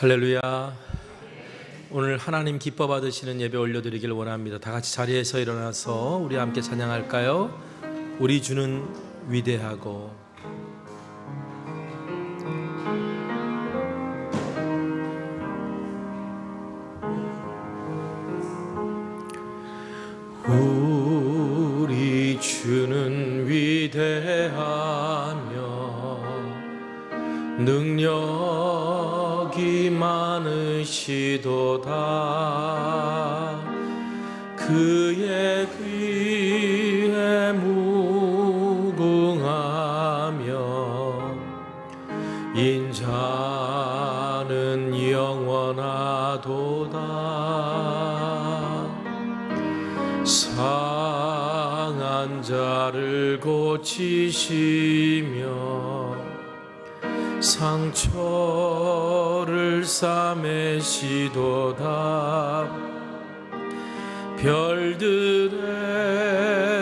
할렐루야. 오늘 하나님 기뻐 받으시는 예배 올려드리길 원합니다. 다 같이 자리에서 일어나서 우리 함께 찬양할까요? 우리 주는 위대하고. 우리 주는 위대하며 능력이 많으시도다. 그의 귀에 무궁하며 인자는 영원하도다. 상한 자를 고치시며 상처를 싸매시도다. 별들의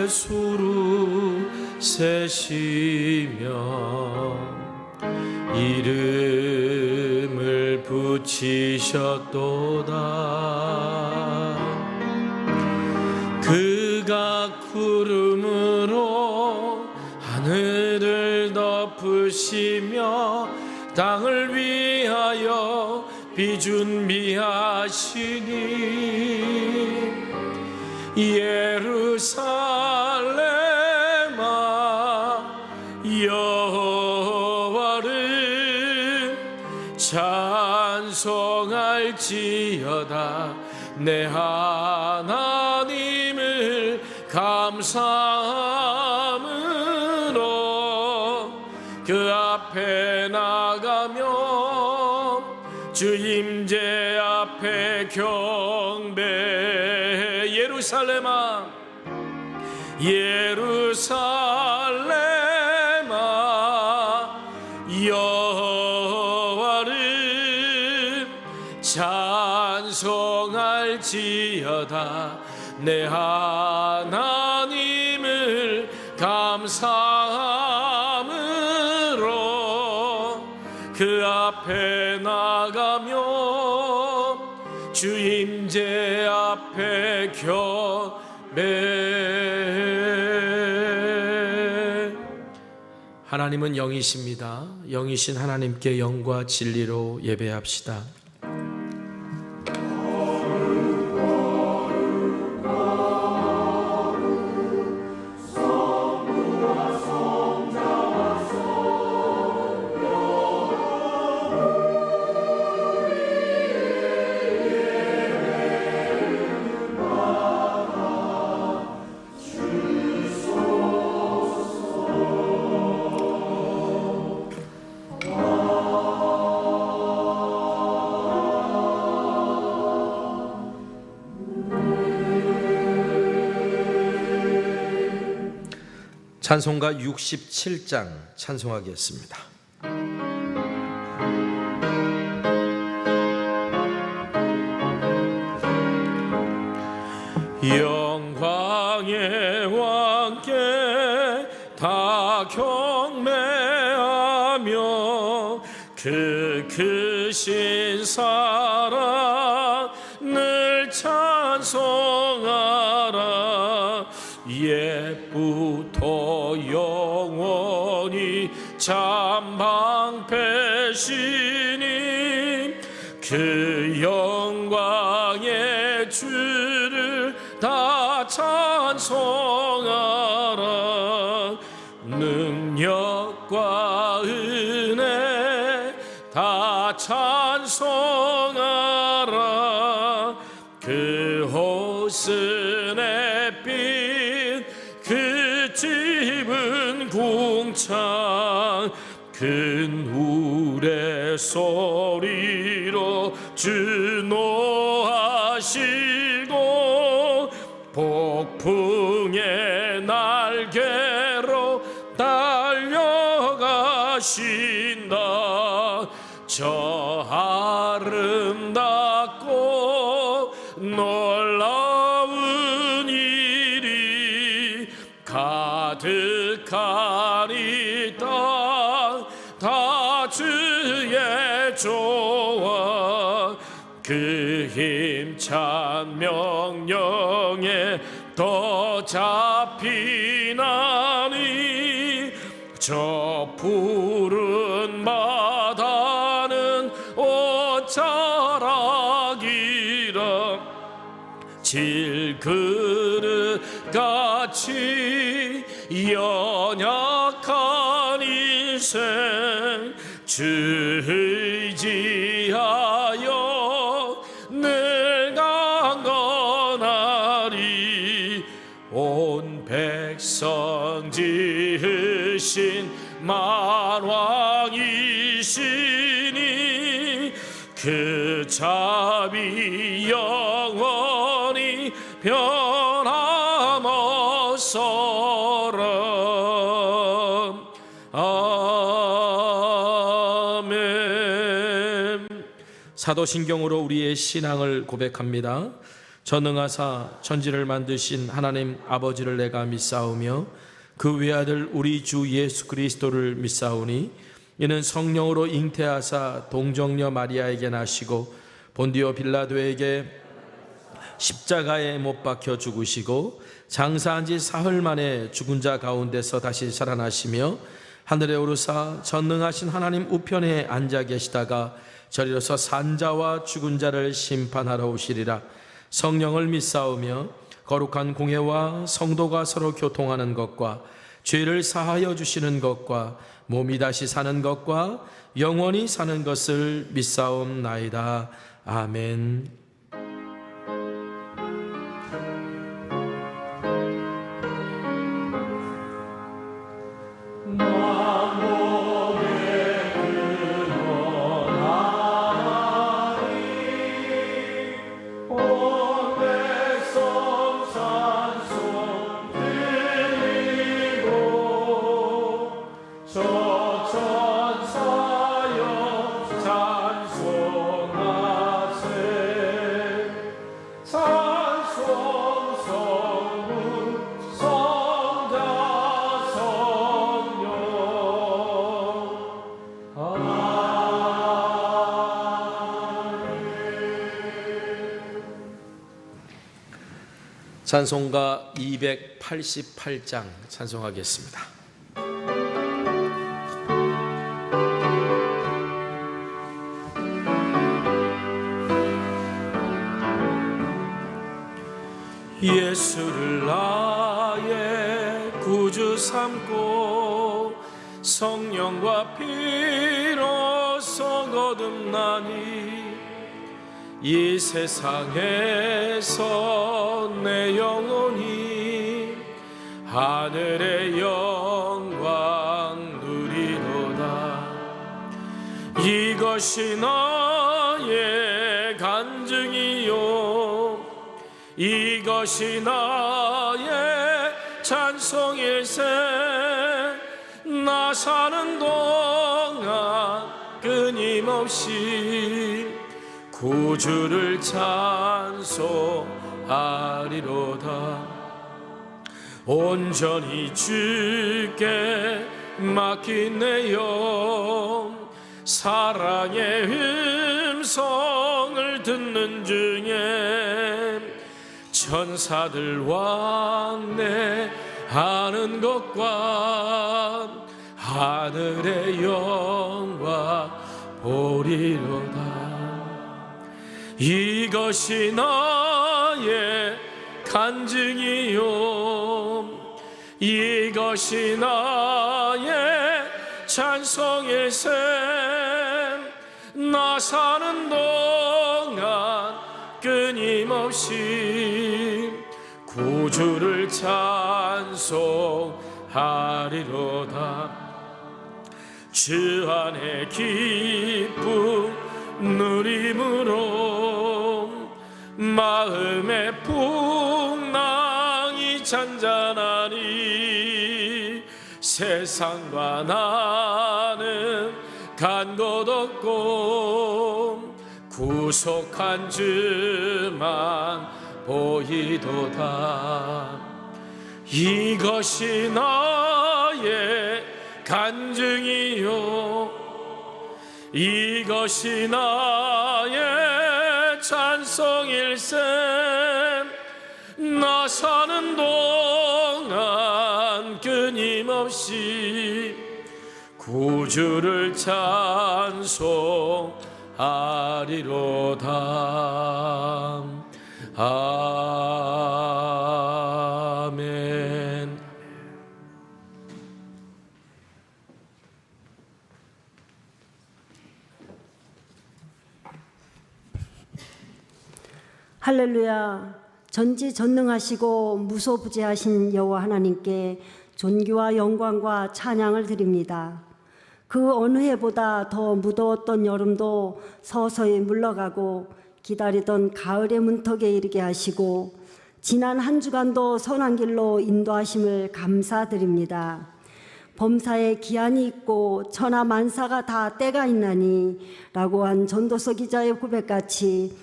수를 세시며 이름을 붙이셨도다. 그가 구름으로 하늘을 덮으시며 땅을 위하여 비준비하시니 예루살렘아 여호와를 찬송할지어다. 내 하나님을 감사함으로 그 앞에 나가며 주 임재 앞에 경배. 예루살렘아 예루살렘아 여호와를 찬송할지어다. 내 하나님을 감사함으로 그 앞에 나가며 주 임재 앞에 경배. 하나님은 영이십니다. 영이신 하나님께 영과 진리로 예배합시다. 찬송가 67장 찬송하겠습니다. 영광의 왕께 다 경배하며 그 크신 사랑을 찬송하라. 옛부터 영원히 참방패시니 그 영광의 주를 다 찬송하라. 능력과 은혜 다 찬송하라. 그 옷은 햇빛 그 집은 궁창 큰 우레소리로 주노하시고 폭풍의 날개로 달려가신다. 저 아름답고 놀라운 일이 가득한 이 땅 다 주의 조와 그 힘찬 명령에 더 잡히나니 저 푸른 바다는 옷자락이라 질그릇같이 연약한 인생 주 의지하여 늘 강건하리 온 백성 지으신 만왕이시니 그 자비 영원히 변함없어라. 아멘. 사도신경으로 우리의 신앙을 고백합니다. 전능하사 천지를 만드신 하나님 아버지를 내가 믿사오며 그 외아들 우리 주 예수 그리스도를 믿사오니 이는 성령으로 잉태하사 동정녀 마리아에게 나시고 본디오 빌라도에게 십자가에 못 박혀 죽으시고 장사한 지 사흘 만에 죽은 자 가운데서 다시 살아나시며 하늘에 오르사 전능하신 하나님 우편에 앉아 계시다가 저리로서 산자와 죽은 자를 심판하러 오시리라. 성령을 믿사오며 거룩한 공회와 성도가 서로 교통하는 것과 죄를 사하여 주시는 것과 몸이 다시 사는 것과 영원히 사는 것을 믿사옵나이다. 아멘. 찬송가 288장 찬송하겠습니다. 예수를 나의 구주 삼고 성령과 피로써 거듭나니 이 세상에서 내 영혼이 하늘의 영광 누리도다. 이것이 나의 간증이요 이것이 나의 찬송일세. 나 사는 동안 끊임없이 구주를 찬송하리로다. 온전히 주께 맡긴 내 영 사랑의 음성을 듣는 중에 천사들 왕래하는 것과 하늘의 영광 보리로다. 이것이 나의 간증이요 이것이 나의 찬송일세. 나 사는 동안 끊임없이 구주를 찬송하리로다. 주 안에 기쁨 누림으로 마음의 풍랑이 잔잔하니 세상과 나는 간 곳 없고 구속한 주만 보이도다. 이것이 나의 간증이요 이것이 나의 찬송일세. 나 사는 동안 끊임없이 구주를 찬송하리로다. 아멘. 할렐루야. 전지전능하시고 무소부재하신 여호와 하나님께 존귀와 영광과 찬양을 드립니다. 그 어느 해보다 더 무더웠던 여름도 서서히 물러가고 기다리던 가을의 문턱에 이르게 하시고 지난 한 주간도 선한 길로 인도하심을 감사드립니다. 범사에 기한이 있고 천하 만사가 다 때가 있나니 라고 한 전도서 기자의 고백같이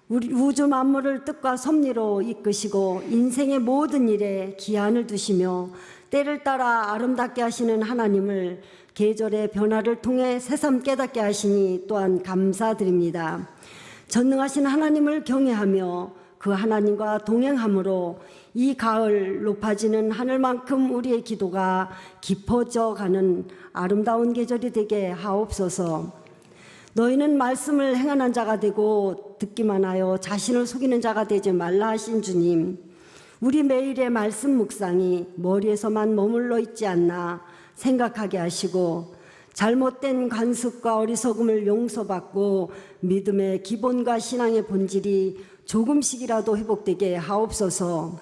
우주 만물을 뜻과 섭리로 이끄시고 인생의 모든 일에 기한을 두시며 때를 따라 아름답게 하시는 하나님을 계절의 변화를 통해 새삼 깨닫게 하시니 또한 감사드립니다. 전능하신 하나님을 경외하며 그 하나님과 동행함으로 이 가을 높아지는 하늘만큼 우리의 기도가 깊어져 가는 아름다운 계절이 되게 하옵소서. 너희는 말씀을 행하는 자가 되고 듣기만 하여 자신을 속이는 자가 되지 말라 하신 주님, 우리 매일의 말씀 묵상이 머리에서만 머물러 있지 않나 생각하게 하시고 잘못된 관습과 어리석음을 용서받고 믿음의 기본과 신앙의 본질이 조금씩이라도 회복되게 하옵소서.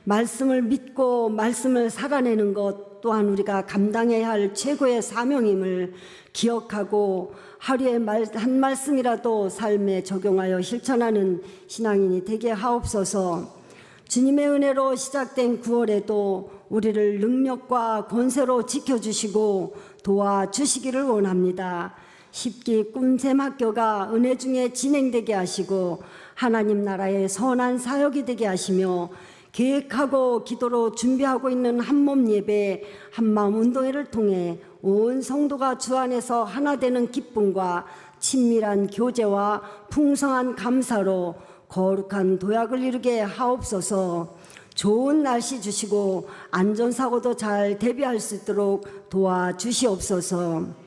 말씀을 믿고 말씀을 살아내는 것 또한 우리가 감당해야 할 최고의 사명임을 기억하고 하루에 한 말씀이라도 삶에 적용하여 실천하는 신앙인이 되게 하옵소서. 주님의 은혜로 시작된 9월에도 우리를 능력과 권세로 지켜주시고 도와주시기를 원합니다. 10기 꿈샘 학교가 은혜 중에 진행되게 하시고 하나님 나라의 선한 사역이 되게 하시며 계획하고 기도로 준비하고 있는 한몸 예배 한마음 운동회를 통해 온 성도가 주 안에서 하나 되는 기쁨과 친밀한 교제와 풍성한 감사로 거룩한 도약을 이루게 하옵소서. 좋은 날씨 주시고 안전사고도 잘 대비할 수 있도록 도와주시옵소서.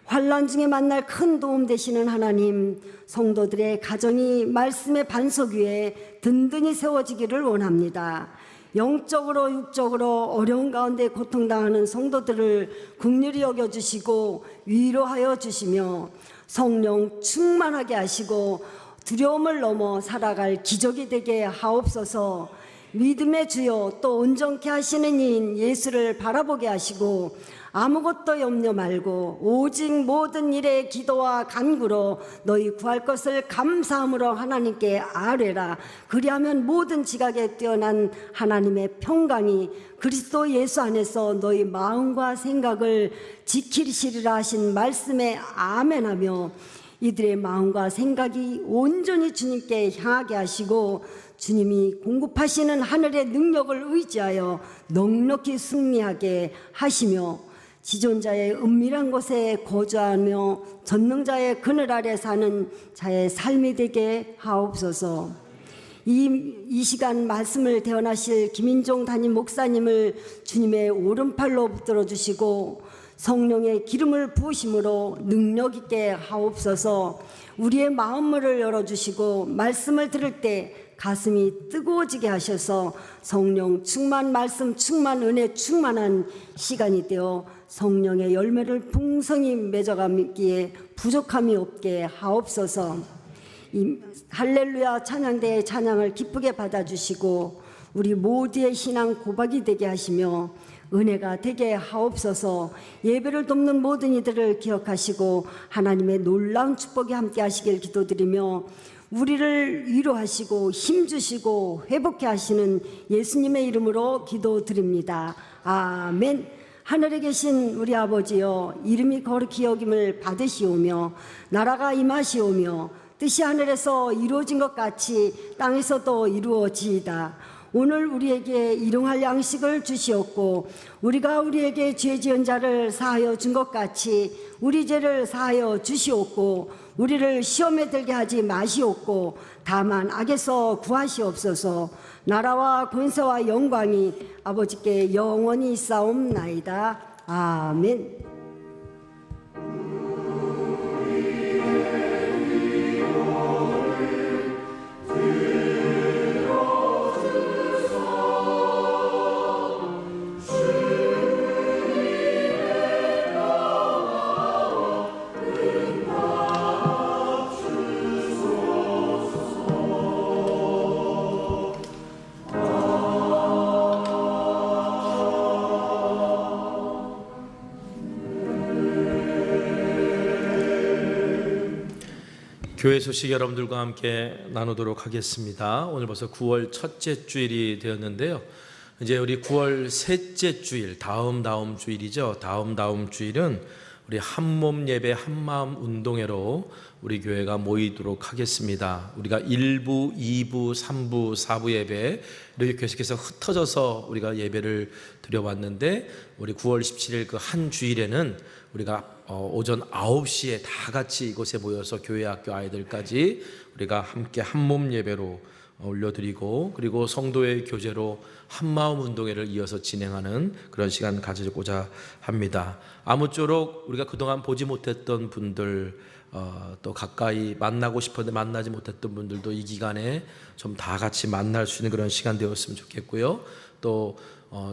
환난 중에 만날 큰 도움 되시는 하나님, 성도들의 가정이 말씀의 반석 위에 든든히 세워지기를 원합니다. 영적으로 육적으로 어려운 가운데 고통당하는 성도들을 긍휼히 여겨주시고 위로하여 주시며 성령 충만하게 하시고 두려움을 넘어 살아갈 기적이 되게 하옵소서. 믿음의 주여 또 온전케 하시는 이인 예수를 바라보게 하시고 아무것도 염려 말고 오직 모든 일에 기도와 간구로 너희 구할 것을 감사함으로 하나님께 아뢰라. 그리하면 모든 지각에 뛰어난 하나님의 평강이 그리스도 예수 안에서 너희 마음과 생각을 지키시리라 하신 말씀에 아멘하며 이들의 마음과 생각이 온전히 주님께 향하게 하시고 주님이 공급하시는 하늘의 능력을 의지하여 넉넉히 승리하게 하시며 지존자의 은밀한 곳에 거주하며 전능자의 그늘 아래 사는 자의 삶이 되게 하옵소서. 이 시간 말씀을 대언하실 김인종 담임 목사님을 주님의 오른팔로 붙들어 주시고 성령의 기름을 부으심으로 능력 있게 하옵소서. 우리의 마음문을 열어주시고 말씀을 들을 때 가슴이 뜨거워지게 하셔서 성령 충만, 말씀 충만, 은혜 충만한 시간이 되어 성령의 열매를 풍성히 맺어가기에 부족함이 없게 하옵소서. 이 할렐루야 찬양대의 찬양을 기쁘게 받아주시고 우리 모두의 신앙 고박이 되게 하시며 은혜가 되게 하옵소서. 예배를 돕는 모든 이들을 기억하시고 하나님의 놀라운 축복이 함께 하시길 기도드리며 우리를 위로하시고 힘주시고 회복케 하시는 예수님의 이름으로 기도드립니다. 아멘. 하늘에 계신 우리 아버지여, 이름이 거룩히 여김을 받으시오며 나라가 임하시오며 뜻이 하늘에서 이루어진 것 같이 땅에서도 이루어지이다. 오늘 우리에게 일용할 양식을 주시옵고 우리가 우리에게 죄 지은 자를 사하여 준 것 같이 우리 죄를 사하여 주시옵고 우리를 시험에 들게 하지 마시옵고 다만 악에서 구하시옵소서. 나라와 권세와 영광이 아버지께 영원히 있사옵나이다. 아멘. 교회 소식 여러분들과 함께 나누도록 하겠습니다. 오늘 벌써 9월 첫째 주일이 되었는데요. 이제 우리 9월 셋째 주일, 다음 주일이죠. 다음 주일은 우리 한몸 예배 한마음 운동회로 우리 교회가 모이도록 하겠습니다. 우리가 1부, 2부, 3부, 4부 예배 이렇게 계속해서 흩어져서 우리가 예배를 드려왔는데 우리 9월 17일 그 한 주일에는 우리가 오전 9시에 다 같이 이곳에 모여서 교회 학교 아이들까지 우리가 함께 한몸 예배로 올려드리고 그리고 성도의 교제로 한마음 운동회를 이어서 진행하는 그런 시간 가지고자 합니다. 아무쪼록 우리가 그동안 보지 못했던 분들 또 가까이 만나고 싶었는데 만나지 못했던 분들도 이 기간에 좀 다 같이 만날 수 있는 그런 시간 되었으면 좋겠고요. 또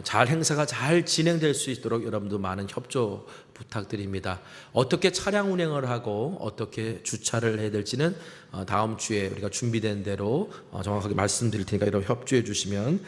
잘 행사가 잘 진행될 수 있도록 여러분도 많은 협조 부탁드립니다. 어떻게 차량 운행을 하고 어떻게 주차를 해야 될지는 다음 주에 우리가 준비된 대로 정확하게 말씀드릴 테니까 이런 협조해 주시면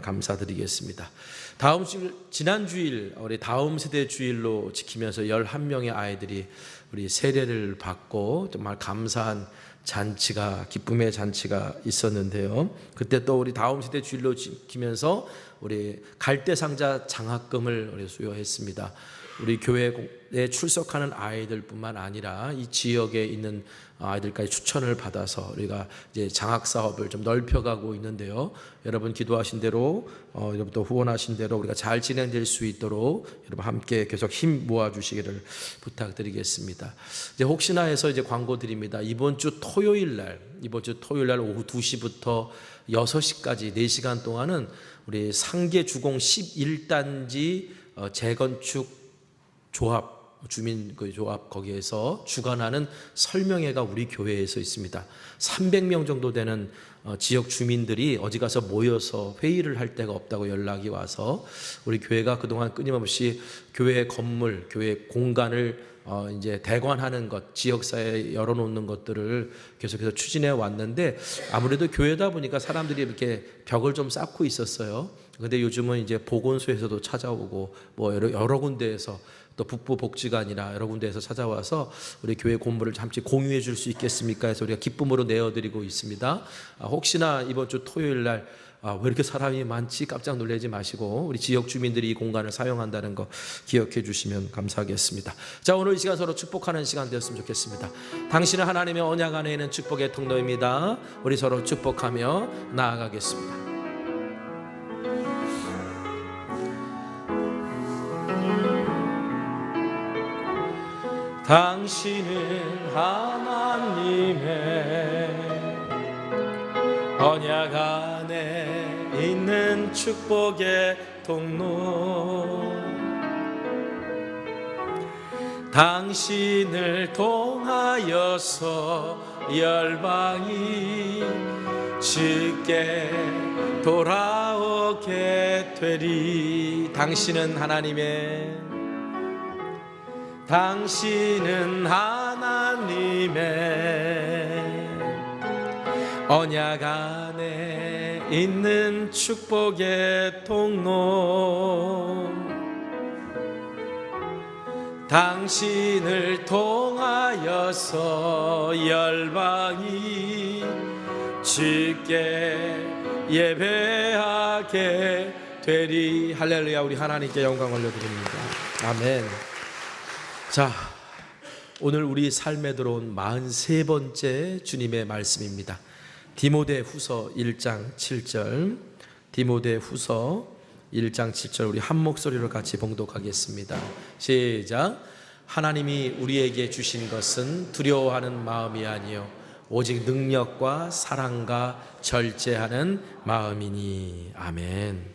감사드리겠습니다. 다음 주일, 지난 주일 우리 다음 세대 주일로 지키면서 11명의 아이들이 우리 세례를 받고 정말 감사한 잔치가 기쁨의 잔치가 있었는데요. 그때 또 우리 다음 세대 주일로 지키면서 우리 갈대상자 장학금을 우리 수여했습니다. 우리 교회에 출석하는 아이들뿐만 아니라 이 지역에 있는 아이들까지 추천을 받아서 우리가 이제 장학 사업을 좀 넓혀가고 있는데요. 여러분 기도하신 대로 여러분 또 후원하신 대로 우리가 잘 진행될 수 있도록 여러분 함께 계속 힘 모아 주시기를 부탁드리겠습니다. 이제 혹시나 해서 이제 광고 드립니다. 이번 주 토요일 날 오후 2시부터 6시까지 4시간 동안은 우리 상계 주공 11단지 재건축 조합 주민 그 조합 거기에서 주관하는 설명회가 우리 교회에서 있습니다. 300명 정도 되는 지역 주민들이 어디 가서 모여서 회의를 할 데가 없다고 연락이 와서 우리 교회가 그동안 끊임없이 교회 건물, 교회 공간을 이제 대관하는 것, 지역사회에 열어놓는 것들을 계속해서 추진해 왔는데 아무래도 교회다 보니까 사람들이 이렇게 벽을 좀 쌓고 있었어요. 근데 요즘은 이제 보건소에서도 찾아오고 뭐 여러 군데에서 또 북부복지관이나 여러 군데에서 찾아와서 우리 교회 공부를 잠시 공유해 줄 수 있겠습니까 해서 우리가 기쁨으로 내어드리고 있습니다. 혹시나 이번 주 토요일 날 왜 이렇게 사람이 많지 깜짝 놀라지 마시고 우리 지역 주민들이 이 공간을 사용한다는 거 기억해 주시면 감사하겠습니다. 자, 오늘 이 시간 서로 축복하는 시간 되었으면 좋겠습니다. 당신은 하나님의 언약 안에 있는 축복의 통로입니다. 우리 서로 축복하며 나아가겠습니다. 당신은 하나님의 언약 안에 있는 축복의 통로 당신을 통하여서 열방이 주께 돌아오게 되리. 당신은 하나님의 언약 안에 있는 축복의 통로 당신을 통하여서 열방이 주께 예배하게 되리. 할렐루야. 우리 하나님께 영광 올려드립니다. 아멘. 자, 오늘 우리 삶에 들어온 43번째 주님의 말씀입니다. 디모데 후서 1장 7절 디모데후서 1장 7절 우리 한 목소리로 같이 봉독하겠습니다. 시작. 하나님이 우리에게 주신 것은 두려워하는 마음이 아니요 오직 능력과 사랑과 절제하는 마음이니. 아멘.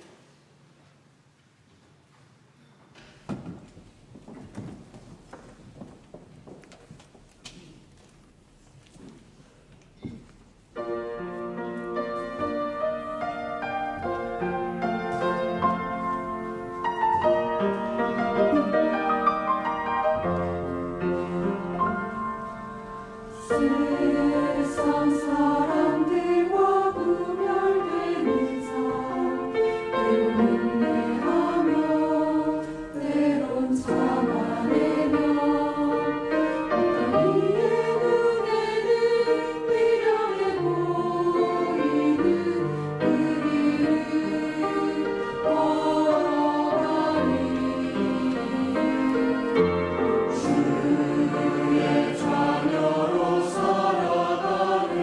세상 사람들과 구별되는 삶 때론 인내하며 때론 참아내며 어떤 이의 눈에는 미련해 보이는 그 길을 걸어가니 주의 자녀로 살아가는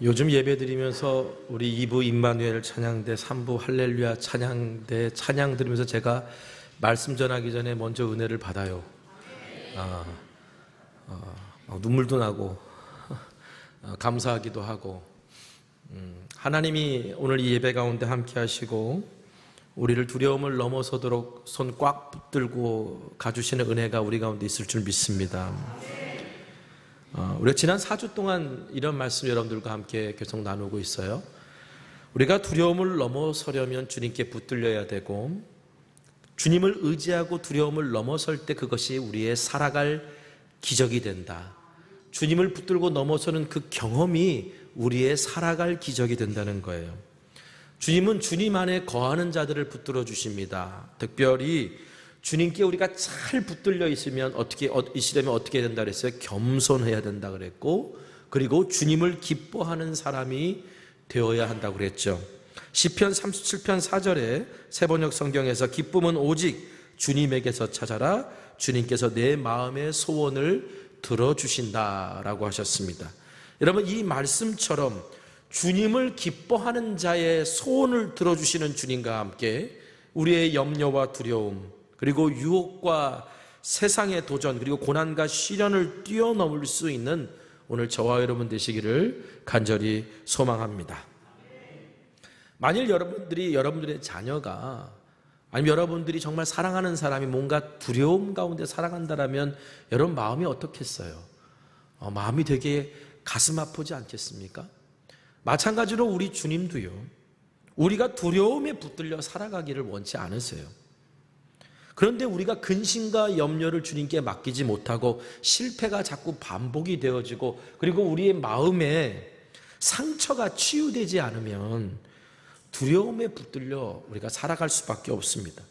요즘 예배 드리면서 우리 2부 임마누엘 찬양대, 3부 할렐루야 찬양대 찬양 들으면서 제가 말씀 전하기 전에 먼저 은혜를 받아요. 눈물도 나고 감사하기도 하고, 하나님이 오늘 이 예배 가운데 함께 하시고 우리를 두려움을 넘어서도록 손 꽉 붙들고 가주시는 은혜가 우리 가운데 있을 줄 믿습니다. 우리가 지난 4주 동안 이런 말씀 여러분들과 함께 계속 나누고 있어요. 우리가 두려움을 넘어서려면 주님께 붙들려야 되고, 주님을 의지하고 두려움을 넘어설 때 그것이 우리의 살아갈 기적이 된다. 주님을 붙들고 넘어서는 그 경험이 우리의 살아갈 기적이 된다는 거예요. 주님은 주님 안에 거하는 자들을 붙들어 주십니다. 특별히 주님께 우리가 잘 붙들려 있으면 있으려면 어떻게 된다 그랬어요? 겸손해야 된다 그랬고, 그리고 주님을 기뻐하는 사람이 되어야 한다고 그랬죠. 시편 37편 4절에 새번역 성경에서 기쁨은 오직 주님에게서 찾아라, 주님께서 내 마음의 소원을 들어주신다라고 하셨습니다. 여러분, 이 말씀처럼 주님을 기뻐하는 자의 소원을 들어주시는 주님과 함께 우리의 염려와 두려움, 그리고 유혹과 세상의 도전, 그리고 고난과 시련을 뛰어넘을 수 있는 오늘 저와 여러분 되시기를 간절히 소망합니다. 만일 여러분들의 자녀가, 아니면 여러분들이 정말 사랑하는 사람이 뭔가 두려움 가운데 살아간다라면 여러분 마음이 어떻겠어요? 마음이 되게 가슴 아프지 않겠습니까? 마찬가지로 우리 주님도요, 우리가 두려움에 붙들려 살아가기를 원치 않으세요. 그런데 우리가 근심과 염려를 주님께 맡기지 못하고 실패가 자꾸 반복이 되어지고, 그리고 우리의 마음에 상처가 치유되지 않으면 두려움에 붙들려 우리가 살아갈 수밖에 없습니다.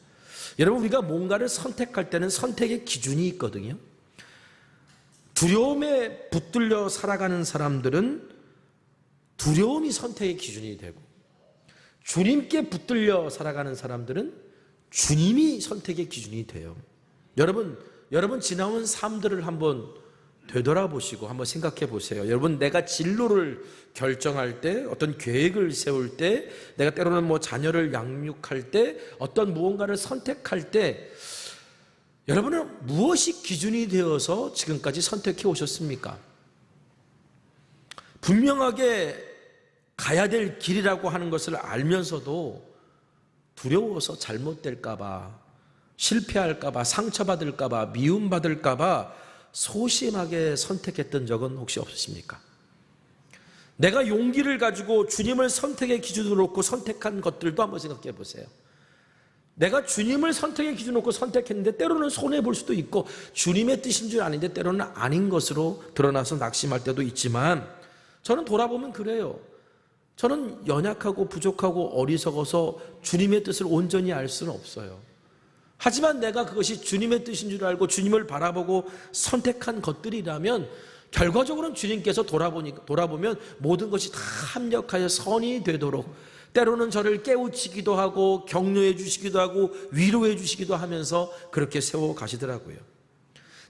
여러분, 우리가 뭔가를 선택할 때는 선택의 기준이 있거든요. 두려움에 붙들려 살아가는 사람들은 두려움이 선택의 기준이 되고, 주님께 붙들려 살아가는 사람들은 주님이 선택의 기준이 돼요. 여러분 지나온 삶들을 한번 되돌아보시고 한번 생각해 보세요. 여러분, 내가 진로를 결정할 때, 어떤 계획을 세울 때, 내가 때로는 자녀를 양육할 때, 어떤 무언가를 선택할 때, 여러분은 무엇이 기준이 되어서 지금까지 선택해 오셨습니까? 분명하게 가야 될 길이라고 하는 것을 알면서도 두려워서 잘못될까봐, 실패할까봐, 상처받을까봐, 미움받을까봐 소심하게 선택했던 적은 혹시 없으십니까? 내가 용기를 가지고 주님을 선택의 기준으로 놓고 선택한 것들도 한번 생각해 보세요. 내가 주님을 선택의 기준으로 놓고 선택했는데 때로는 손해볼 수도 있고, 주님의 뜻인 줄 아는데 때로는 아닌 것으로 드러나서 낙심할 때도 있지만, 저는 돌아보면 그래요. 저는 연약하고 부족하고 어리석어서 주님의 뜻을 온전히 알 수는 없어요. 하지만 내가 그것이 주님의 뜻인 줄 알고 주님을 바라보고 선택한 것들이라면 결과적으로는 주님께서 돌아보면 모든 것이 다 합력하여 선이 되도록, 때로는 저를 깨우치기도 하고 격려해 주시기도 하고 위로해 주시기도 하면서 그렇게 세워 가시더라고요.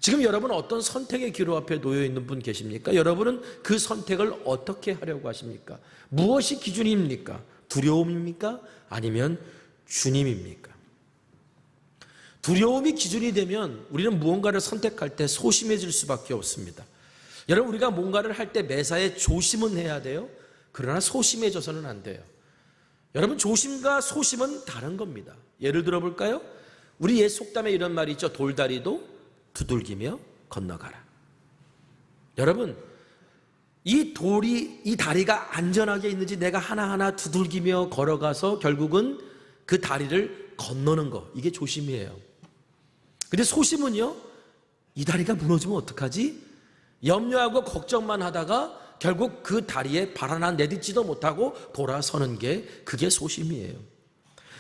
지금 여러분 어떤 선택의 기로 앞에 놓여 있는 분 계십니까? 여러분은 그 선택을 어떻게 하려고 하십니까? 무엇이 기준입니까? 두려움입니까? 아니면 주님입니까? 두려움이 기준이 되면 우리는 무언가를 선택할 때 소심해질 수밖에 없습니다. 여러분, 우리가 뭔가를 할 때 매사에 조심은 해야 돼요. 그러나 소심해져서는 안 돼요. 여러분, 조심과 소심은 다른 겁니다. 예를 들어 볼까요? 우리 옛 속담에 이런 말이 있죠. 돌다리도 두들기며 건너가라. 여러분, 이 다리가 안전하게 있는지 내가 하나하나 두들기며 걸어가서 결국은 그 다리를 건너는 거, 이게 조심이에요. 근데 소심은요, 이 다리가 무너지면 어떡하지? 염려하고 걱정만 하다가 결국 그 다리에 발 하나 내딛지도 못하고 돌아서는 게, 그게 소심이에요.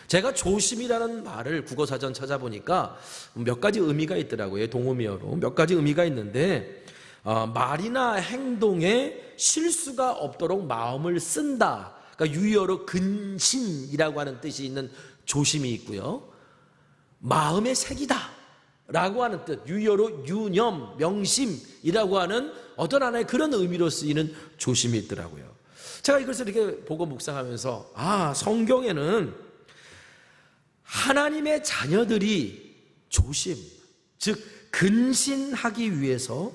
제가 조심이라는 말을 국어사전 찾아보니까 몇 가지 의미가 있더라고요. 동의어로 몇 가지 의미가 있는데, 말이나 행동에 실수가 없도록 마음을 쓴다. 그러니까 유의어로 근신이라고 하는 뜻이 있는 조심이 있고요. 마음의 색이다 라고 하는 뜻, 유의어로 유념, 명심이라고 하는 어떤 하나의 그런 의미로 쓰이는 조심이 있더라고요. 제가 이것을 이렇게 보고 묵상하면서, 성경에는 하나님의 자녀들이 조심, 즉 근신하기 위해서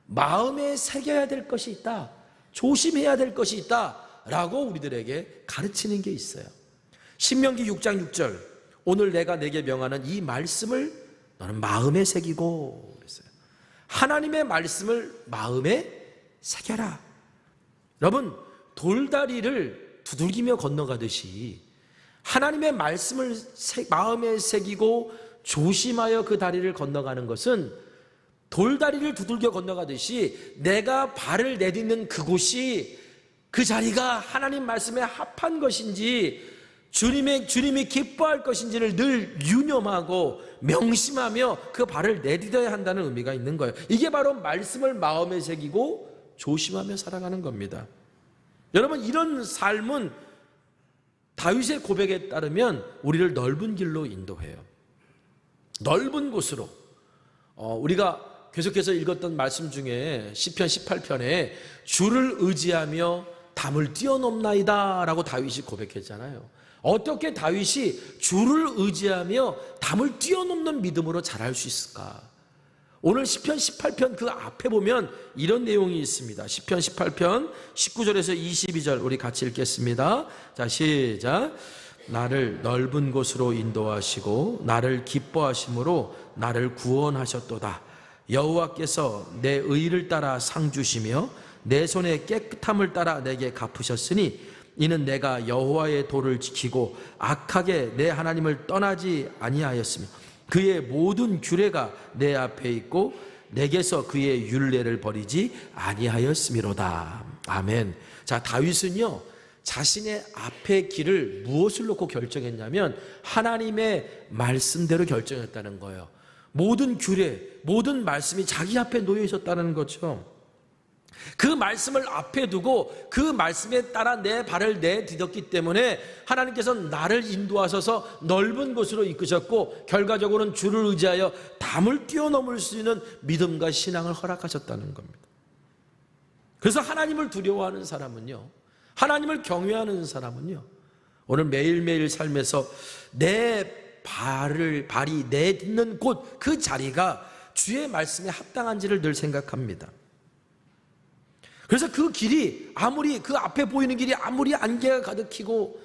마음에 새겨야 될 것이 있다, 조심해야 될 것이 있다 라고 우리들에게 가르치는 게 있어요. 신명기 6장 6절, 오늘 내가 내게 명하는 이 말씀을 너는 마음에 새기고 그랬어요. 하나님의 말씀을 마음에 새겨라. 여러분, 돌다리를 두들기며 건너가듯이 하나님의 말씀을 마음에 새기고 조심하여 그 다리를 건너가는 것은 돌다리를 두들겨 건너가듯이 내가 발을 내딛는 그곳이 그 자리가 하나님 말씀에 합한 것인지 주님이 기뻐할 것인지를 늘 유념하고 명심하며 그 발을 내딛어야 한다는 의미가 있는 거예요. 이게 바로 말씀을 마음에 새기고 조심하며 살아가는 겁니다. 여러분, 이런 삶은 다윗의 고백에 따르면 우리를 넓은 길로 인도해요. 넓은 곳으로. 우리가 계속해서 읽었던 말씀 중에 시편 18편에 주를 의지하며 담을 뛰어넘나이다 라고 다윗이 고백했잖아요. 어떻게 다윗이 주를 의지하며 담을 뛰어넘는 믿음으로 자랄 수 있을까? 오늘 시편 18편 그 앞에 보면 이런 내용이 있습니다. 시편 18편 19절에서 22절 우리 같이 읽겠습니다. 자, 시작. 나를 넓은 곳으로 인도하시고 나를 기뻐하심으로 나를 구원하셨도다. 여호와께서 내 의를 따라 상 주시며 내 손의 깨끗함을 따라 내게 갚으셨으니 이는 내가 여호와의 도를 지키고 악하게 내 하나님을 떠나지 아니하였으며 그의 모든 규례가 내 앞에 있고 내게서 그의 율례를 버리지 아니하였음이로다. 아멘. 자, 다윗은요 자신의 앞의 길을 무엇을 놓고 결정했냐면 하나님의 말씀대로 결정했다는 거예요. 모든 규례, 모든 말씀이 자기 앞에 놓여 있었다는 거죠. 그 말씀을 앞에 두고 그 말씀에 따라 내 발을 내디뎠기 때문에 하나님께서는 나를 인도하셔서 넓은 곳으로 이끄셨고 결과적으로는 주를 의지하여 담을 뛰어넘을 수 있는 믿음과 신앙을 허락하셨다는 겁니다. 그래서 하나님을 두려워하는 사람은요, 하나님을 경외하는 사람은요, 오늘 매일매일 삶에서 내 발이 내딛는 곳 그 자리가 주의 말씀에 합당한지를 늘 생각합니다. 그래서 그 길이 아무리 그 앞에 보이는 길이 아무리 안개가 가득히고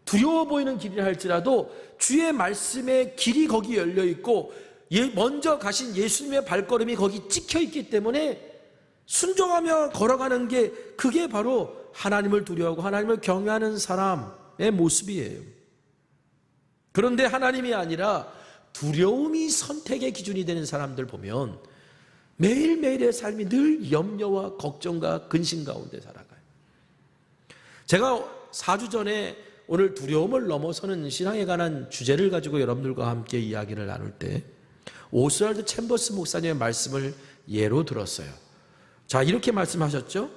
두려워 보이는 길이라 할지라도 주의 말씀의 길이 거기 열려 있고 먼저 가신 예수님의 발걸음이 거기 찍혀 있기 때문에 순종하며 걸어가는 게 그게 바로 하나님을 두려워하고 하나님을 경외하는 사람의 모습이에요. 그런데 하나님이 아니라 두려움이 선택의 기준이 되는 사람들 보면 매일매일의 삶이 늘 염려와 걱정과 근심 가운데 살아가요. 제가 4주 전에 오늘 두려움을 넘어서는 신앙에 관한 주제를 가지고 여러분들과 함께 이야기를 나눌 때 오스왈드 챔버스 목사님의 말씀을 예로 들었어요. 자, 이렇게 말씀하셨죠.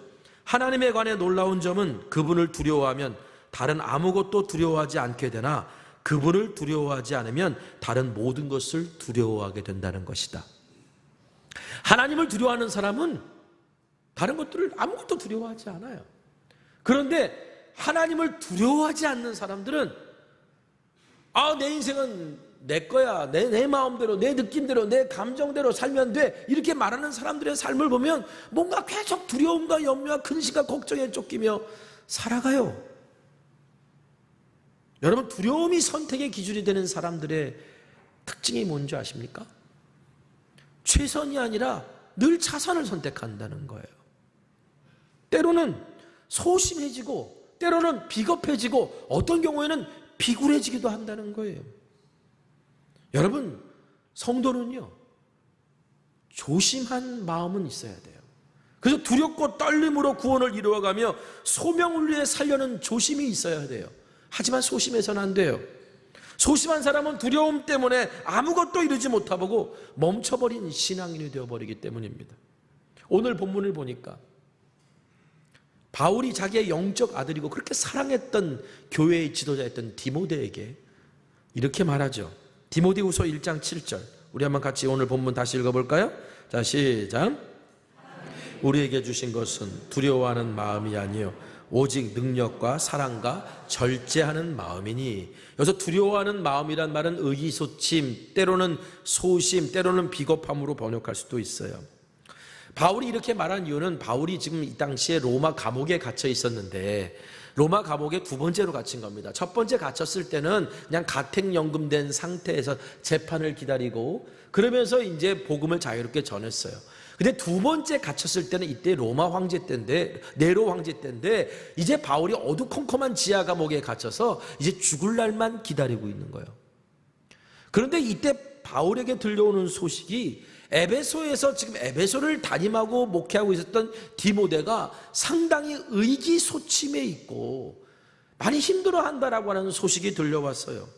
하나님에 관해 놀라운 점은 그분을 두려워하면 다른 아무것도 두려워하지 않게 되나 그분을 두려워하지 않으면 다른 모든 것을 두려워하게 된다는 것이다. 하나님을 두려워하는 사람은 다른 것들을 아무것도 두려워하지 않아요. 그런데 하나님을 두려워하지 않는 사람들은 내 인생은 내 거야, 내 마음대로, 내 느낌대로, 내 감정대로 살면 돼, 이렇게 말하는 사람들의 삶을 보면 뭔가 계속 두려움과 염려와 근심과 걱정에 쫓기며 살아가요. 여러분, 두려움이 선택의 기준이 되는 사람들의 특징이 뭔지 아십니까? 최선이 아니라 늘 차선을 선택한다는 거예요. 때로는 소심해지고 때로는 비겁해지고 어떤 경우에는 비굴해지기도 한다는 거예요. 여러분, 성도는요 조심한 마음은 있어야 돼요. 그래서 두렵고 떨림으로 구원을 이루어가며 소명을 위해 살려는 조심이 있어야 돼요. 하지만 소심해서는 안 돼요. 소심한 사람은 두려움 때문에 아무것도 이루지 못하고 멈춰버린 신앙인이 되어버리기 때문입니다. 오늘 본문을 보니까 바울이 자기의 영적 아들이고 그렇게 사랑했던 교회의 지도자였던 디모데에게 이렇게 말하죠. 디모데후서 1장 7절 우리 한번 같이 오늘 본문 다시 읽어볼까요? 자, 시작. 우리에게 주신 것은 두려워하는 마음이 아니요 오직 능력과 사랑과 절제하는 마음이니. 여기서 두려워하는 마음이란 말은 의기소침, 때로는 소심, 때로는 비겁함으로 번역할 수도 있어요. 바울이 이렇게 말한 이유는 바울이 지금 이 당시에 로마 감옥에 갇혀 있었는데 로마 감옥에 두 번째로 갇힌 겁니다. 첫 번째 갇혔을 때는 그냥 가택연금된 상태에서 재판을 기다리고 그러면서 이제 복음을 자유롭게 전했어요. 근데 두 번째 갇혔을 때는 이때 로마 황제 때인데, 네로 황제 때인데 이제 바울이 어두컴컴한 지하 감옥에 갇혀서 이제 죽을 날만 기다리고 있는 거예요. 그런데 이때 바울에게 들려오는 소식이 에베소에서 지금 에베소를 담임하고 목회하고 있었던 디모데가 상당히 의기소침해 있고 많이 힘들어한다라고 하는 소식이 들려왔어요.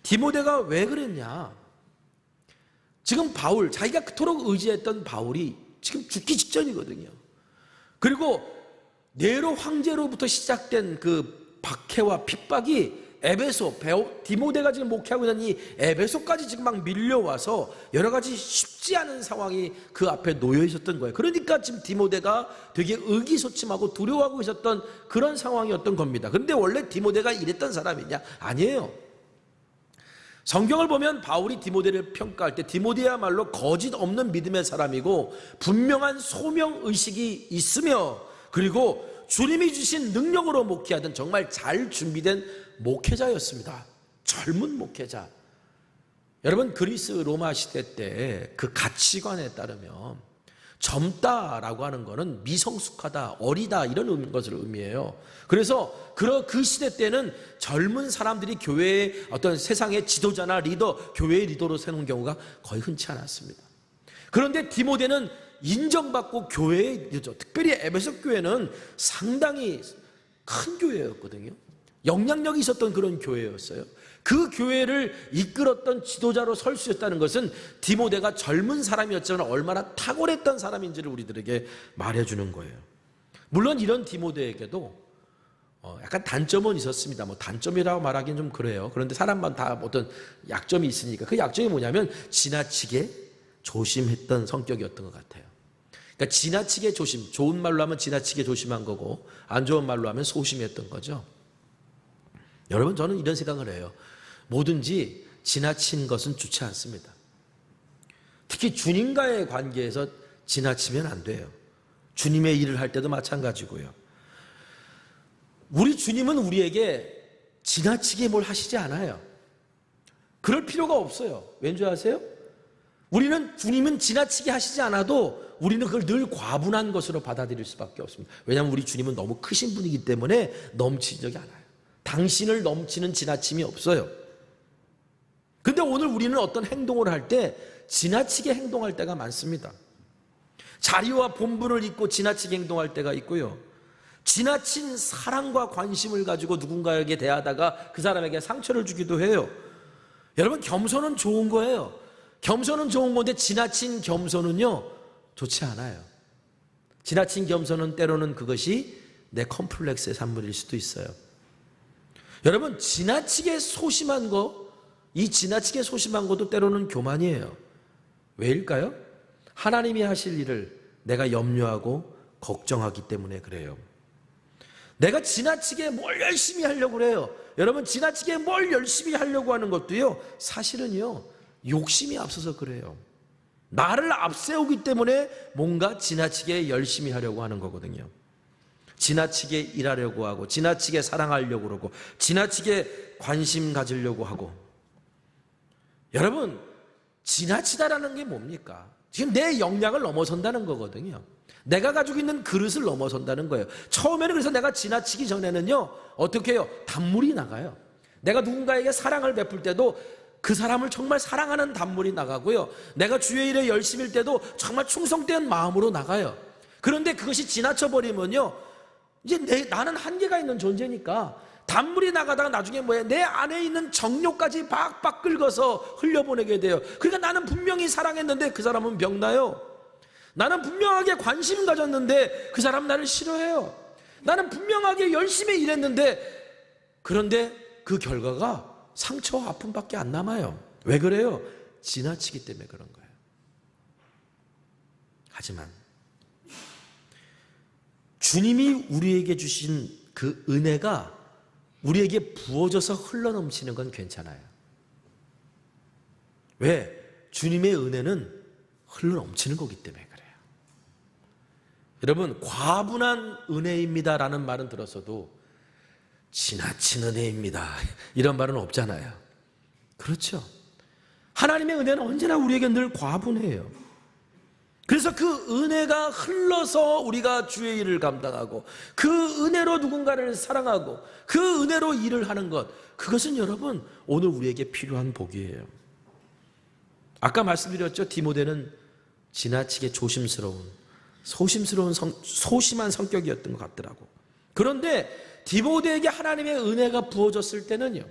디모데가 왜 그랬냐? 지금 바울, 자기가 그토록 의지했던 바울이 지금 죽기 직전이거든요. 그리고 네로 황제로부터 시작된 그 박해와 핍박이 에베소, 디모데가 지금 목회하고 있는 이 에베소까지 지금 막 밀려와서 여러 가지 쉽지 않은 상황이 그 앞에 놓여 있었던 거예요. 그러니까 지금 디모데가 되게 의기소침하고 두려워하고 있었던 그런 상황이었던 겁니다. 그런데 원래 디모데가 이랬던 사람이냐? 아니에요. 성경을 보면 바울이 디모데를 평가할 때 디모데야말로 거짓 없는 믿음의 사람이고 분명한 소명의식이 있으며 그리고 주님이 주신 능력으로 목회하던 정말 잘 준비된 목회자였습니다. 젊은 목회자. 여러분, 그리스 로마 시대 때 그 가치관에 따르면 젊다라고 하는 것은 미성숙하다, 어리다 이런 것을 의미해요. 그래서 그 시대 때는 젊은 사람들이 교회의 어떤 세상의 지도자나 리더, 교회의 리더로 세우는 경우가 거의 흔치 않았습니다. 그런데 디모데는 인정받고 교회의 리더죠. 특별히 에베소 교회는 상당히 큰 교회였거든요. 영향력이 있었던 그런 교회였어요. 그 교회를 이끌었던 지도자로 설 수 있었다는 것은 디모데가 젊은 사람이었지만 얼마나 탁월했던 사람인지를 우리들에게 말해주는 거예요. 물론 이런 디모데에게도 약간 단점은 있었습니다. 뭐 단점이라고 말하기는 좀 그래요. 그런데 사람만 다 어떤 약점이 있으니까 그 약점이 뭐냐면 지나치게 조심했던 성격이었던 것 같아요. 그러니까 지나치게 조심, 좋은 말로 하면 지나치게 조심한 거고 안 좋은 말로 하면 소심했던 거죠. 여러분, 저는 이런 생각을 해요. 뭐든지 지나친 것은 좋지 않습니다. 특히 주님과의 관계에서 지나치면 안 돼요. 주님의 일을 할 때도 마찬가지고요. 우리 주님은 우리에게 지나치게 뭘 하시지 않아요. 그럴 필요가 없어요. 왠지 아세요? 주님은 지나치게 하시지 않아도 우리는 그걸 늘 과분한 것으로 받아들일 수밖에 없습니다. 왜냐하면 우리 주님은 너무 크신 분이기 때문에 넘치는 적이 않아요. 당신을 넘치는 지나침이 없어요. 근데 오늘 우리는 어떤 행동을 할 때 지나치게 행동할 때가 많습니다. 자리와 본분을 잊고 지나치게 행동할 때가 있고요. 지나친 사랑과 관심을 가지고 누군가에게 대하다가 그 사람에게 상처를 주기도 해요. 여러분, 겸손은 좋은 거예요. 겸손은 좋은 건데 지나친 겸손은요, 좋지 않아요. 지나친 겸손은 때로는 그것이 내 컴플렉스의 산물일 수도 있어요. 여러분, 지나치게 소심한 거, 이 지나치게 소심한 것도 때로는 교만이에요. 왜일까요? 하나님이 하실 일을 내가 염려하고 걱정하기 때문에 그래요. 내가 지나치게 뭘 열심히 하려고 그래요. 여러분, 지나치게 뭘 열심히 하려고 하는 것도요, 사실은요, 욕심이 앞서서 그래요. 나를 앞세우기 때문에 뭔가 지나치게 열심히 하려고 하는 거거든요. 지나치게 일하려고 하고 지나치게 사랑하려고 그러고 지나치게 관심 가지려고 하고. 여러분, 지나치다라는 게 뭡니까? 지금 내 역량을 넘어선다는 거거든요. 내가 가지고 있는 그릇을 넘어선다는 거예요. 처음에는 그래서 내가 지나치기 전에는요, 어떻게 해요? 단물이 나가요. 내가 누군가에게 사랑을 베풀 때도 그 사람을 정말 사랑하는 단물이 나가고요. 내가 주의 일에 열심일 때도 정말 충성된 마음으로 나가요. 그런데 그것이 지나쳐버리면요, 이제 나는 한계가 있는 존재니까 단물이 나가다가 나중에 뭐예요? 내 안에 있는 정욕까지 박박 긁어서 흘려보내게 돼요. 그러니까 나는 분명히 사랑했는데 그 사람은 병나요. 나는 분명하게 관심 가졌는데 그 사람 나를 싫어해요. 나는 분명하게 열심히 일했는데 그런데 그 결과가 상처와 아픔밖에 안 남아요. 왜 그래요? 지나치기 때문에 그런 거예요. 하지만 주님이 우리에게 주신 그 은혜가 우리에게 부어져서 흘러넘치는 건 괜찮아요. 왜? 주님의 은혜는 흘러넘치는 거기 때문에 그래요. 여러분, 과분한 은혜입니다라는 말은 들었어도 지나친 은혜입니다 이런 말은 없잖아요. 그렇죠? 하나님의 은혜는 언제나 우리에게 늘 과분해요. 그래서 그 은혜가 흘러서 우리가 주의 일을 감당하고 그 은혜로 누군가를 사랑하고 그 은혜로 일을 하는 것, 그것은 여러분 오늘 우리에게 필요한 복이에요. 아까 말씀드렸죠. 디모데는 지나치게 조심스러운, 소심한 성격이었던 것 같더라고. 그런데 디모데에게 하나님의 은혜가 부어졌을 때는요,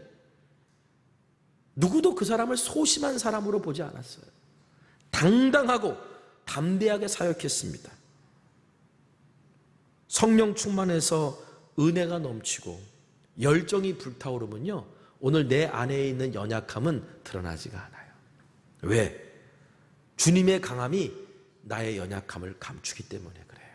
누구도 그 사람을 소심한 사람으로 보지 않았어요. 당당하고 담대하게 사역했습니다. 성령 충만해서 은혜가 넘치고 열정이 불타오르면요, 오늘 내 안에 있는 연약함은 드러나지가 않아요. 왜? 주님의 강함이 나의 연약함을 감추기 때문에 그래요.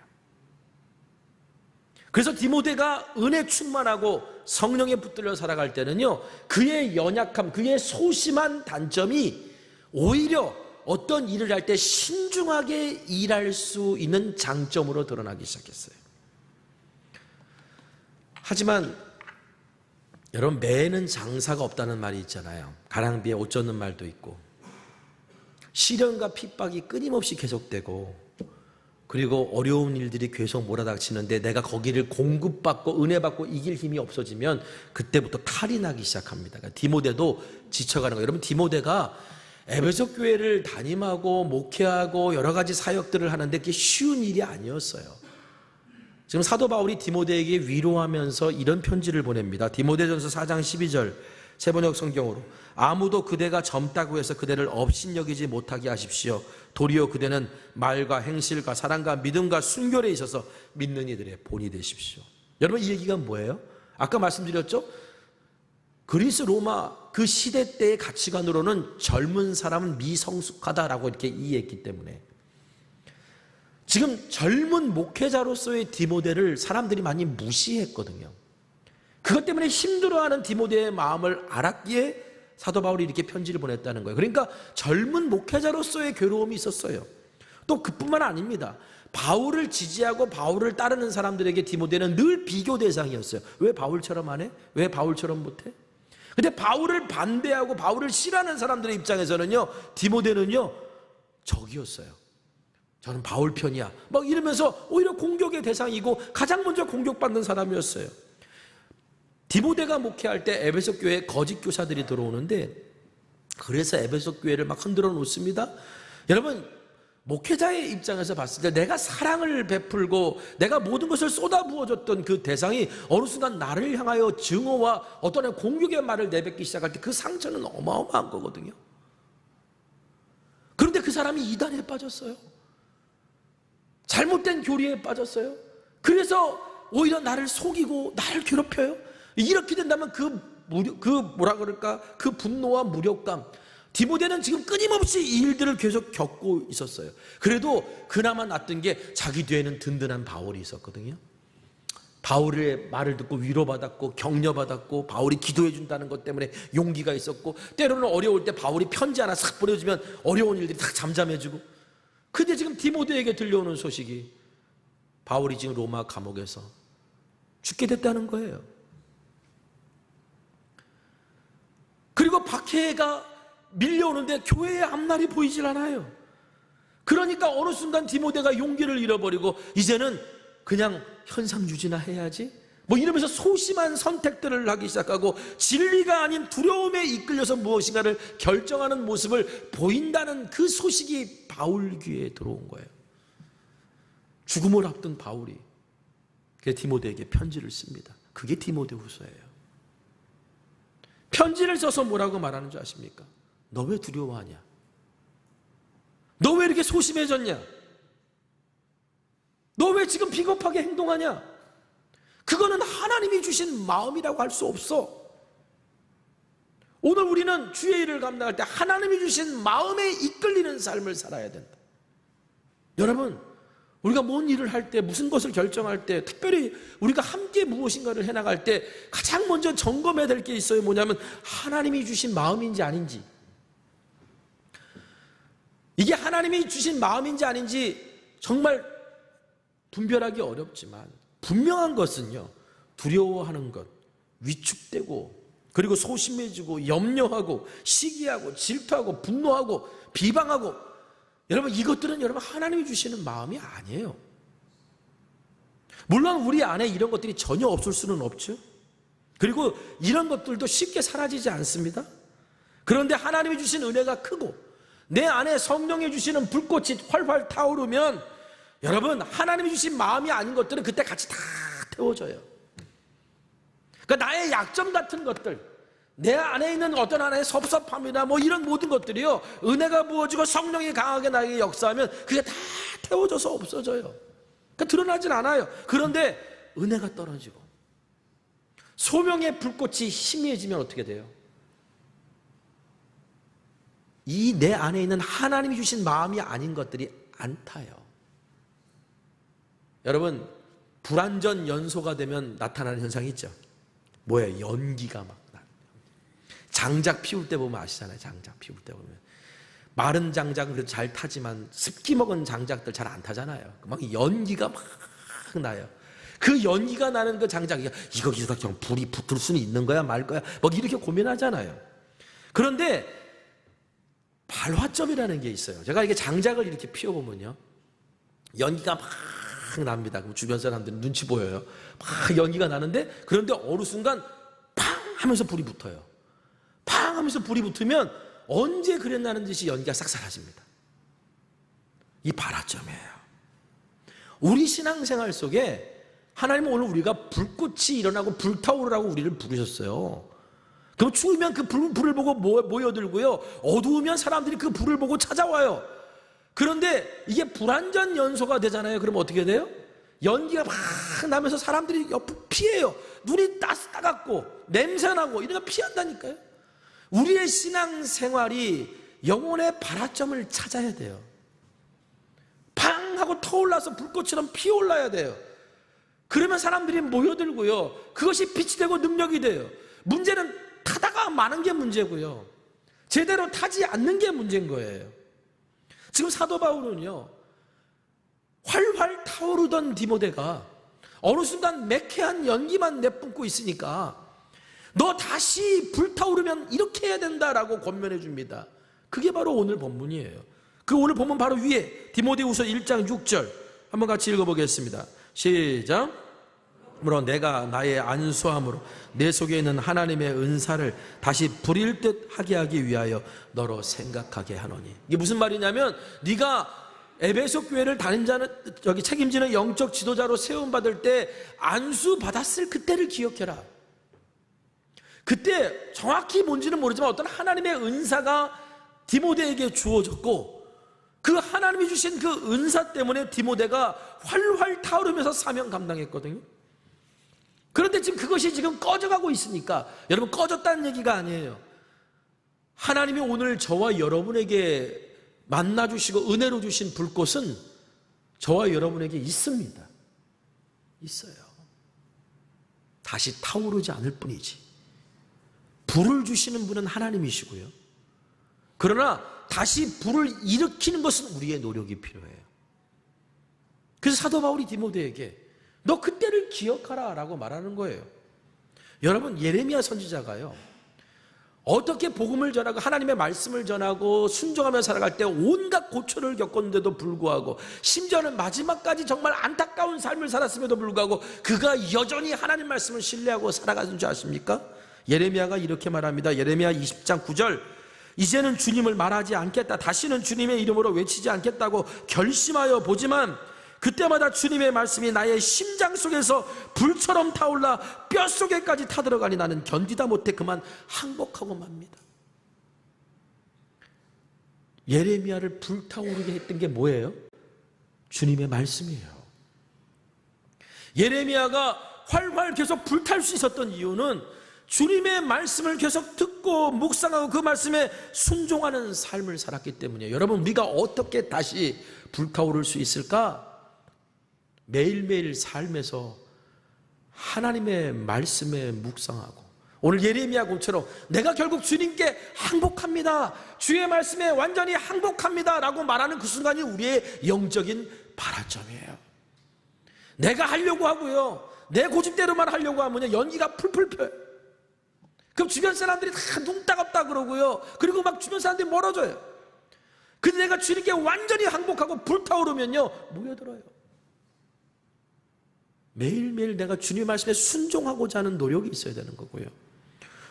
그래서 디모데가 은혜 충만하고 성령에 붙들려 살아갈 때는요, 그의 연약함, 그의 소심한 단점이 오히려 어떤 일을 할 때 신중하게 일할 수 있는 장점으로 드러나기 시작했어요. 하지만 여러분, 매는 장사가 없다는 말이 있잖아요. 가랑비에 옷 젖는 말도 있고, 시련과 핍박이 끊임없이 계속되고, 그리고 어려운 일들이 계속 몰아닥치는데 내가 거기를 공급받고 은혜받고 이길 힘이 없어지면 그때부터 탈이 나기 시작합니다. 그러니까 디모데도 지쳐가는 거예요. 여러분, 디모데가 에베소 교회를 담임하고 목회하고 여러 가지 사역들을 하는데 그게 쉬운 일이 아니었어요. 지금 사도 바울이 디모데에게 위로하면서 이런 편지를 보냅니다. 디모데전서 4장 12절 세번역 성경으로, 아무도 그대가 젊다고 해서 그대를 업신여기지 못하게 하십시오. 도리어 그대는 말과 행실과 사랑과 믿음과 순결에 있어서 믿는 이들의 본이 되십시오. 여러분, 이 얘기가 뭐예요? 아까 말씀드렸죠? 그리스 로마 그 시대 때의 가치관으로는 젊은 사람은 미성숙하다라고 이렇게 이해했기 때문에 지금 젊은 목회자로서의 디모데를 사람들이 많이 무시했거든요. 그것 때문에 힘들어하는 디모데의 마음을 알았기에 사도 바울이 이렇게 편지를 보냈다는 거예요. 그러니까 젊은 목회자로서의 괴로움이 있었어요. 또 그뿐만 아닙니다. 바울을 지지하고 바울을 따르는 사람들에게 디모데는 늘 비교 대상이었어요. 왜 바울처럼 안 해? 왜 바울처럼 못해? 근데 바울을 반대하고 바울을 싫어하는 사람들의 입장에서는요, 디모데는요, 적이었어요. 저는 바울 편이야 막 이러면서 오히려 공격의 대상이고 가장 먼저 공격받는 사람이었어요. 디모데가 목회할 때 에베소 교회에 거짓 교사들이 들어오는데, 그래서 에베소 교회를 막 흔들어 놓습니다. 여러분, 목회자의 입장에서 봤을 때 내가 사랑을 베풀고 내가 모든 것을 쏟아부어줬던 그 대상이 어느 순간 나를 향하여 증오와 어떤 공격의 말을 내뱉기 시작할 때 그 상처는 어마어마한 거거든요. 그런데 그 사람이 이단에 빠졌어요. 잘못된 교리에 빠졌어요. 그래서 오히려 나를 속이고 나를 괴롭혀요. 이렇게 된다면 그 분노와 무력감, 디모데는 지금 끊임없이 이 일들을 계속 겪고 있었어요. 그래도 그나마 낫던 게 자기 뒤에는 든든한 바울이 있었거든요. 바울의 말을 듣고 위로받았고 격려받았고, 바울이 기도해 준다는 것 때문에 용기가 있었고, 때로는 어려울 때 바울이 편지 하나 싹 보내주면 어려운 일들이 다 잠잠해지고. 근데 지금 디모데에게 들려오는 소식이 바울이 지금 로마 감옥에서 죽게 됐다는 거예요. 그리고 박해가 밀려오는데 교회의 앞날이 보이질 않아요. 그러니까 어느 순간 디모데가 용기를 잃어버리고 이제는 그냥 현상유지나 해야지 뭐 이러면서 소심한 선택들을 하기 시작하고, 진리가 아닌 두려움에 이끌려서 무엇인가를 결정하는 모습을 보인다는 그 소식이 바울 귀에 들어온 거예요. 죽음을 앞둔 바울이 디모데에게 편지를 씁니다. 그게 디모데후서예요. 편지를 써서 뭐라고 말하는 줄 아십니까? 너 왜 두려워하냐? 너 왜 이렇게 소심해졌냐? 너 왜 지금 비겁하게 행동하냐? 그거는 하나님이 주신 마음이라고 할 수 없어. 오늘 우리는 주의 일을 감당할 때 하나님이 주신 마음에 이끌리는 삶을 살아야 된다. 여러분, 우리가 뭔 일을 할 때, 무슨 것을 결정할 때, 특별히 우리가 함께 무엇인가를 해나갈 때 가장 먼저 점검해야 될 게 있어요. 뭐냐면 하나님이 주신 마음인지 아닌지. 이게 하나님이 주신 마음인지 아닌지 정말 분별하기 어렵지만 분명한 것은요, 두려워하는 것, 위축되고, 그리고 소심해지고 염려하고 시기하고 질투하고 분노하고 비방하고, 여러분 이것들은 여러분 하나님이 주시는 마음이 아니에요. 물론 우리 안에 이런 것들이 전혀 없을 수는 없죠. 그리고 이런 것들도 쉽게 사라지지 않습니다. 그런데 하나님이 주신 은혜가 크고 내 안에 성령이 주시는 불꽃이 활활 타오르면 여러분, 하나님이 주신 마음이 아닌 것들은 그때 같이 다 태워져요. 그러니까 나의 약점 같은 것들, 내 안에 있는 어떤 하나의 섭섭함이나 뭐 이런 모든 것들이요, 은혜가 부어지고 성령이 강하게 나에게 역사하면 그게 다 태워져서 없어져요. 그러니까 드러나진 않아요. 그런데 은혜가 떨어지고 소명의 불꽃이 희미해지면 어떻게 돼요? 이 내 안에 있는 하나님이 주신 마음이 아닌 것들이 안 타요. 여러분, 불완전 연소가 되면 나타나는 현상이 있죠. 뭐예요? 연기가 막 나. 장작 피울 때 보면 아시잖아요. 장작 피울 때 보면 마른 장작은 그래도 잘 타지만 습기 먹은 장작들 잘 안 타잖아요. 막 연기가 막 나요. 그 연기가 나는 그 장작이 이거 그냥 불이 붙을 수는 있는 거야 말 거야 막 이렇게 고민하잖아요. 그런데 발화점이라는 게 있어요. 제가 이게 장작을 이렇게 피워보면요, 연기가 막 납니다. 그럼 주변 사람들은 눈치 보여요. 막 연기가 나는데, 그런데 어느 순간 팡 하면서 불이 붙어요. 팡 하면서 불이 붙으면 언제 그랬나는 듯이 연기가 싹 사라집니다. 이 발화점이에요. 우리 신앙생활 속에 하나님은 오늘 우리가 불꽃이 일어나고 불타오르라고 우리를 부르셨어요. 그럼 추우면 그 불을 보고 모여들고요, 어두우면 사람들이 그 불을 보고 찾아와요. 그런데 이게 불완전 연소가 되잖아요. 그럼 어떻게 돼요? 연기가 막 나면서 사람들이 옆을 피해요. 눈이 따갑고 냄새나고 이런 거 피한다니까요. 우리의 신앙생활이 영혼의 발화점을 찾아야 돼요. 팡 하고 터올라서 불꽃처럼 피어올라야 돼요. 그러면 사람들이 모여들고요, 그것이 빛이 되고 능력이 돼요. 문제는 타다가 마는 게 문제고요, 제대로 타지 않는 게 문제인 거예요. 지금 사도 바울은요, 활활 타오르던 디모데가 어느 순간 매캐한 연기만 내뿜고 있으니까 너 다시 불타오르면 이렇게 해야 된다라고 권면해 줍니다. 그게 바로 오늘 본문이에요. 그 오늘 본문 바로 위에 디모데후서 1장 6절 한번 같이 읽어보겠습니다. 시작. 그러므로 내가 나의 안수함으로 내 속에 있는 하나님의 은사를 다시 부릴 듯 하게 하기 위하여 너로 생각하게 하노니. 이게 무슨 말이냐면, 네가 에베소 교회를 책임지는 영적 지도자로 세움 받을 때 안수 받았을 그때를 기억해라. 그때 정확히 뭔지는 모르지만 어떤 하나님의 은사가 디모데에게 주어졌고, 그 하나님이 주신 그 은사 때문에 디모데가 활활 타오르면서 사명 감당했거든요. 그런데 지금 그것이 지금 꺼져가고 있으니까, 여러분, 꺼졌다는 얘기가 아니에요. 하나님이 오늘 저와 여러분에게 만나주시고 은혜로 주신 불꽃은 저와 여러분에게 있습니다. 있어요. 다시 타오르지 않을 뿐이지. 불을 주시는 분은 하나님이시고요, 그러나 다시 불을 일으키는 것은 우리의 노력이 필요해요. 그래서 사도 바울이 디모데에게 너 그때를 기억하라 라고 말하는 거예요. 여러분, 예레미야 선지자가요, 어떻게 복음을 전하고 하나님의 말씀을 전하고 순종하며 살아갈 때 온갖 고초를 겪었는데도 불구하고, 심지어는 마지막까지 정말 안타까운 삶을 살았음에도 불구하고 그가 여전히 하나님 말씀을 신뢰하고 살아가는 줄 아십니까? 예레미야가 이렇게 말합니다. 예레미야 20장 9절. 이제는 주님을 말하지 않겠다, 다시는 주님의 이름으로 외치지 않겠다고 결심하여 보지만 그때마다 주님의 말씀이 나의 심장 속에서 불처럼 타올라 뼛속에까지 타들어가니 나는 견디다 못해 그만 항복하고 맙니다. 예레미야를 불타오르게 했던 게 뭐예요? 주님의 말씀이에요. 예레미야가 활활 계속 불탈 수 있었던 이유는 주님의 말씀을 계속 듣고 묵상하고 그 말씀에 순종하는 삶을 살았기 때문이에요. 여러분, 우리가 어떻게 다시 불타오를 수 있을까? 매일매일 삶에서 하나님의 말씀에 묵상하고, 오늘 예레미야 공처럼 내가 결국 주님께 항복합니다, 주의 말씀에 완전히 항복합니다 라고 말하는 그 순간이 우리의 영적인 발화점이에요. 내가 하려고 하고요, 내 고집대로만 하려고 하면 연기가 풀풀 펴요. 그럼 주변 사람들이 다 눈 따갑다 그러고요, 그리고 막 주변 사람들이 멀어져요. 근데 내가 주님께 완전히 항복하고 불타오르면요, 모여들어요. 매일매일 내가 주님 말씀에 순종하고자 하는 노력이 있어야 되는 거고요.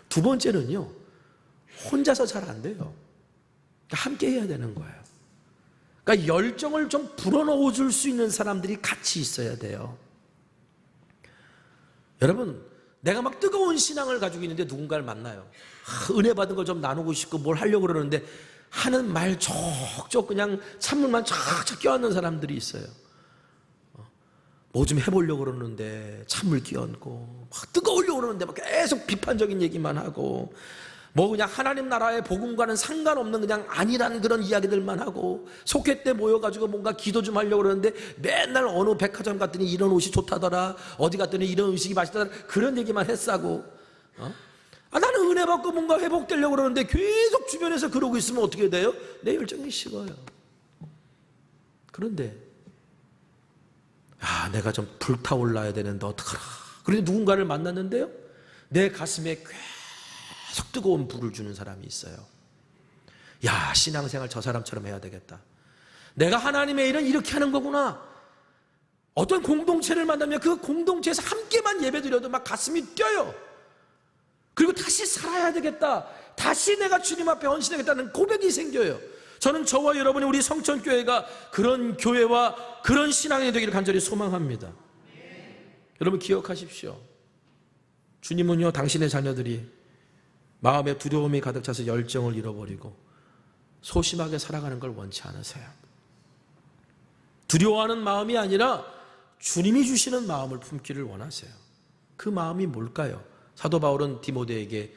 두 번째는요, 혼자서 잘 안 돼요. 함께 해야 되는 거예요. 그러니까 열정을 좀 불어넣어 줄 수 있는 사람들이 같이 있어야 돼요. 여러분, 내가 막 뜨거운 신앙을 가지고 있는데 누군가를 만나요. 은혜 받은 걸 좀 나누고 싶고 뭘 하려고 그러는데 하는 말 족족 그냥 찬물만 쫙쫙 껴안는 사람들이 있어요. 뭐 좀 해보려고 그러는데 찬물 끼얹고 막 뜨거우려고 그러는데 막 계속 비판적인 얘기만 하고 뭐 그냥 하나님 나라의 복음과는 상관없는 그냥 아니라는 그런 이야기들만 하고 속회 때 모여가지고 뭔가 기도 좀 하려고 그러는데 맨날 어느 백화점 갔더니 이런 옷이 좋다더라, 어디 갔더니 이런 음식이 맛있다더라, 그런 얘기만 했싸고 나는 은혜 받고 뭔가 회복되려고 그러는데 계속 주변에서 그러고 있으면 어떻게 돼요? 내 열정이 식어요. 그런데 내가 좀 불타올라야 되는데 어떡하라. 그런데 누군가를 만났는데요, 내 가슴에 계속 뜨거운 불을 주는 사람이 있어요. 야, 신앙생활 저 사람처럼 해야 되겠다. 내가 하나님의 일은 이렇게 하는 거구나. 어떤 공동체를 만나면 그 공동체에서 함께만 예배드려도 막 가슴이 뛰어요. 그리고 다시 살아야 되겠다, 다시 내가 주님 앞에 헌신하겠다는 고백이 생겨요. 저는 저와 여러분이 우리 성천교회가 그런 교회와 그런 신앙이 되기를 간절히 소망합니다. 여러분 기억하십시오. 주님은요, 당신의 자녀들이 마음에 두려움이 가득 차서 열정을 잃어버리고 소심하게 살아가는 걸 원치 않으세요. 두려워하는 마음이 아니라 주님이 주시는 마음을 품기를 원하세요. 그 마음이 뭘까요? 사도 바울은 디모데에게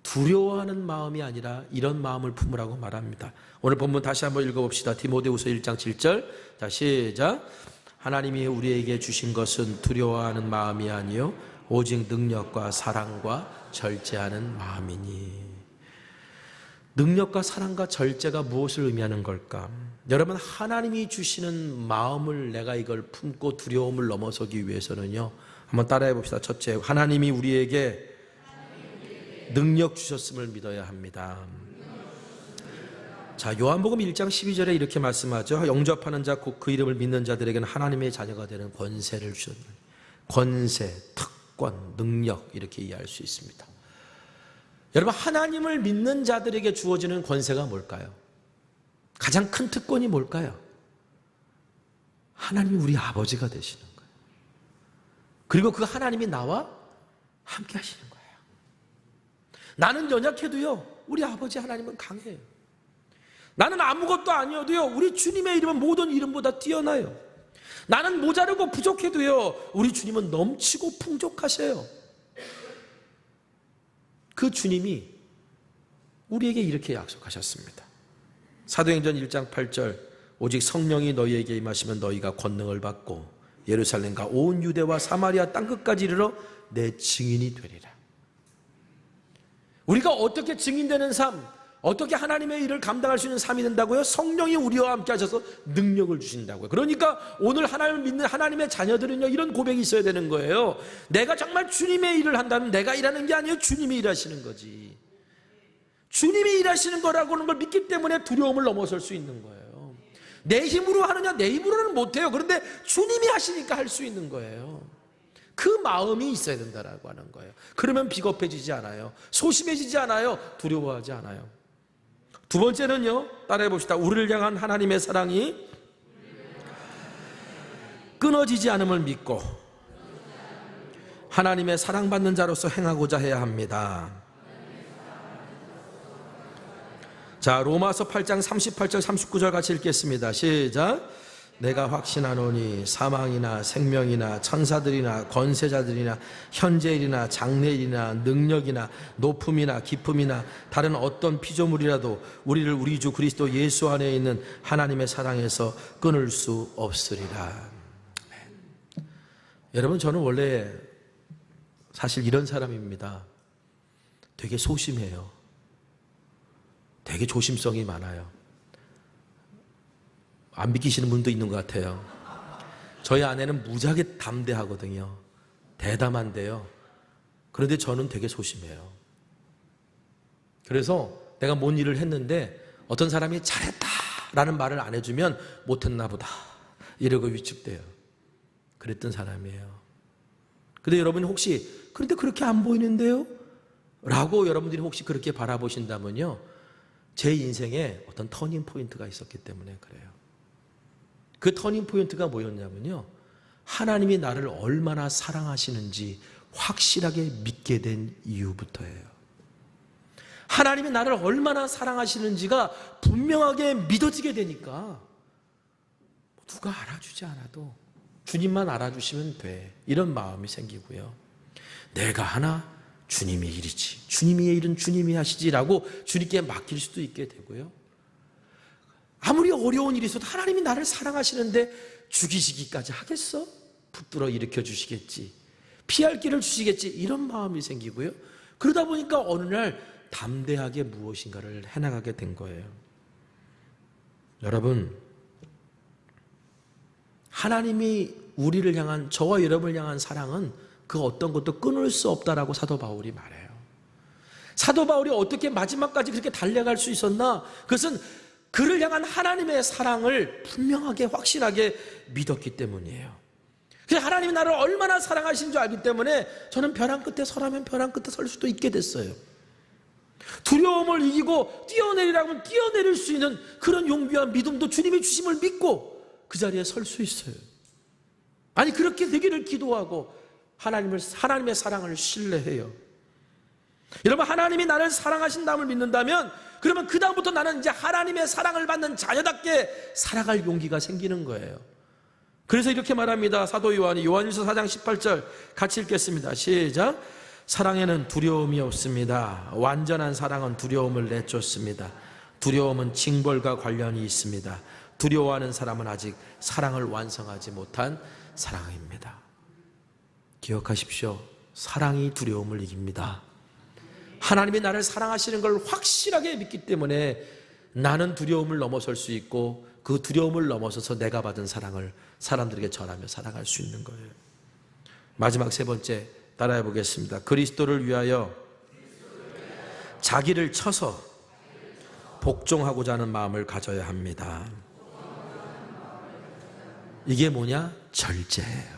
두려워하는 마음이 아니라 이런 마음을 품으라고 말합니다. 오늘 본문 다시 한번 읽어봅시다. 디모데후서 1장 7절. 자, 시작. 하나님이 우리에게 주신 것은 두려워하는 마음이 아니요 오직 능력과 사랑과 절제하는 마음이니. 능력과 사랑과 절제가 무엇을 의미하는 걸까? 여러분, 하나님이 주시는 마음을 내가 이걸 품고 두려움을 넘어서기 위해서는요, 한번 따라해 봅시다. 첫째, 하나님이 우리에게 능력 주셨음을 믿어야 합니다. 자, 요한복음 1장 12절에 이렇게 말씀하죠. 영접하는 자 곧 그 이름을 믿는 자들에게는 하나님의 자녀가 되는 권세를 주셨다. 권세, 특권, 능력, 이렇게 이해할 수 있습니다. 여러분, 하나님을 믿는 자들에게 주어지는 권세가 뭘까요? 가장 큰 특권이 뭘까요? 하나님이 우리 아버지가 되시는 거예요. 그리고 그 하나님이 나와 함께 하시는 거예요. 나는 연약해도요, 우리 아버지 하나님은 강해요. 나는 아무것도 아니어도요, 우리 주님의 이름은 모든 이름보다 뛰어나요. 나는 모자르고 부족해도요, 우리 주님은 넘치고 풍족하세요. 그 주님이 우리에게 이렇게 약속하셨습니다. 사도행전 1장 8절. 오직 성령이 너희에게 임하시면 너희가 권능을 받고 예루살렘과 온 유대와 사마리아 땅끝까지 이르러 내 증인이 되리라. 우리가 어떻게 증인되는 삶, 어떻게 하나님의 일을 감당할 수 있는 삶이 된다고요? 성령이 우리와 함께 하셔서 능력을 주신다고요. 그러니까 오늘 하나님을 믿는 하나님의 자녀들은요, 이런 고백이 있어야 되는 거예요. 내가 정말 주님의 일을 한다면 내가 일하는 게 아니에요, 주님이 일하시는 거지. 주님이 일하시는 거라고 하는 걸 믿기 때문에 두려움을 넘어설 수 있는 거예요. 내 힘으로 하느냐? 내 힘으로는 못해요. 그런데 주님이 하시니까 할 수 있는 거예요. 그 마음이 있어야 된다라고 하는 거예요. 그러면 비겁해지지 않아요. 소심해지지 않아요. 두려워하지 않아요. 두 번째는요, 따라해 봅시다. 우리를 향한 하나님의 사랑이 끊어지지 않음을 믿고 하나님의 사랑받는 자로서 행하고자 해야 합니다. 자, 로마서 8장 38절 39절 같이 읽겠습니다. 시작. 내가 확신하노니 사망이나 생명이나 천사들이나 권세자들이나 현재일이나 장래일이나 능력이나 높음이나 깊음이나 다른 어떤 피조물이라도 우리를 우리 주 그리스도 예수 안에 있는 하나님의 사랑에서 끊을 수 없으리라. 여러분, 저는 원래 사실 이런 사람입니다. 되게 소심해요. 되게 조심성이 많아요. 안 믿기시는 분도 있는 것 같아요. 저희 아내는 무지하게 담대하거든요. 대담한데요. 그런데 저는 되게 소심해요. 그래서 내가 뭔 일을 했는데 어떤 사람이 잘했다라는 말을 안 해주면 못했나 보다 이러고 위축돼요. 그랬던 사람이에요. 근데 여러분이 혹시 그런데 그렇게 안 보이는데요? 라고 여러분들이 혹시 그렇게 바라보신다면요, 제 인생에 어떤 터닝 포인트가 있었기 때문에 그래요. 그 터닝 포인트가 뭐였냐면요, 하나님이 나를 얼마나 사랑하시는지 확실하게 믿게 된 이유부터예요. 하나님이 나를 얼마나 사랑하시는지가 분명하게 믿어지게 되니까 누가 알아주지 않아도 주님만 알아주시면 돼, 이런 마음이 생기고요. 내가 하나 주님의 일이지, 주님의 일은 주님이 하시지라고 주님께 맡길 수도 있게 되고요. 아무리 어려운 일이 있어도 하나님이 나를 사랑하시는데 죽이시기까지 하겠어? 붙들어 일으켜 주시겠지, 피할 길을 주시겠지, 이런 마음이 생기고요. 그러다 보니까 어느 날 담대하게 무엇인가를 해나가게 된 거예요. 여러분, 하나님이 우리를 향한, 저와 여러분을 향한 사랑은 그 어떤 것도 끊을 수 없다라고 사도 바울이 말해요. 사도 바울이 어떻게 마지막까지 그렇게 달려갈 수 있었나? 그것은 그를 향한 하나님의 사랑을 분명하게 확실하게 믿었기 때문이에요. 그래서 하나님이 나를 얼마나 사랑하신 줄 알기 때문에 저는 벼랑 끝에 서라면 벼랑 끝에 설 수도 있게 됐어요. 두려움을 이기고 뛰어내리라면 뛰어내릴 수 있는 그런 용기와 믿음도 주님이 주심을 믿고 그 자리에 설 수 있어요. 아니, 그렇게 되기를 기도하고 하나님의 사랑을 신뢰해요. 여러분, 하나님이 나를 사랑하신다음을 믿는다면 그러면 그 다음부터 나는 이제 하나님의 사랑을 받는 자녀답게 살아갈 용기가 생기는 거예요. 그래서 이렇게 말합니다. 사도 요한이 요한일서 4장 18절 같이 읽겠습니다. 시작. 사랑에는 두려움이 없습니다. 완전한 사랑은 두려움을 내쫓습니다. 두려움은 징벌과 관련이 있습니다. 두려워하는 사람은 아직 사랑을 완성하지 못한 사랑입니다. 기억하십시오. 사랑이 두려움을 이깁니다. 하나님이 나를 사랑하시는 걸 확실하게 믿기 때문에 나는 두려움을 넘어설 수 있고 그 두려움을 넘어서서 내가 받은 사랑을 사람들에게 전하며 살아갈 수 있는 거예요. 마지막 세 번째 따라해 보겠습니다. 그리스도를 위하여 자기를 쳐서 복종하고자 하는 마음을 가져야 합니다. 이게 뭐냐? 절제예요.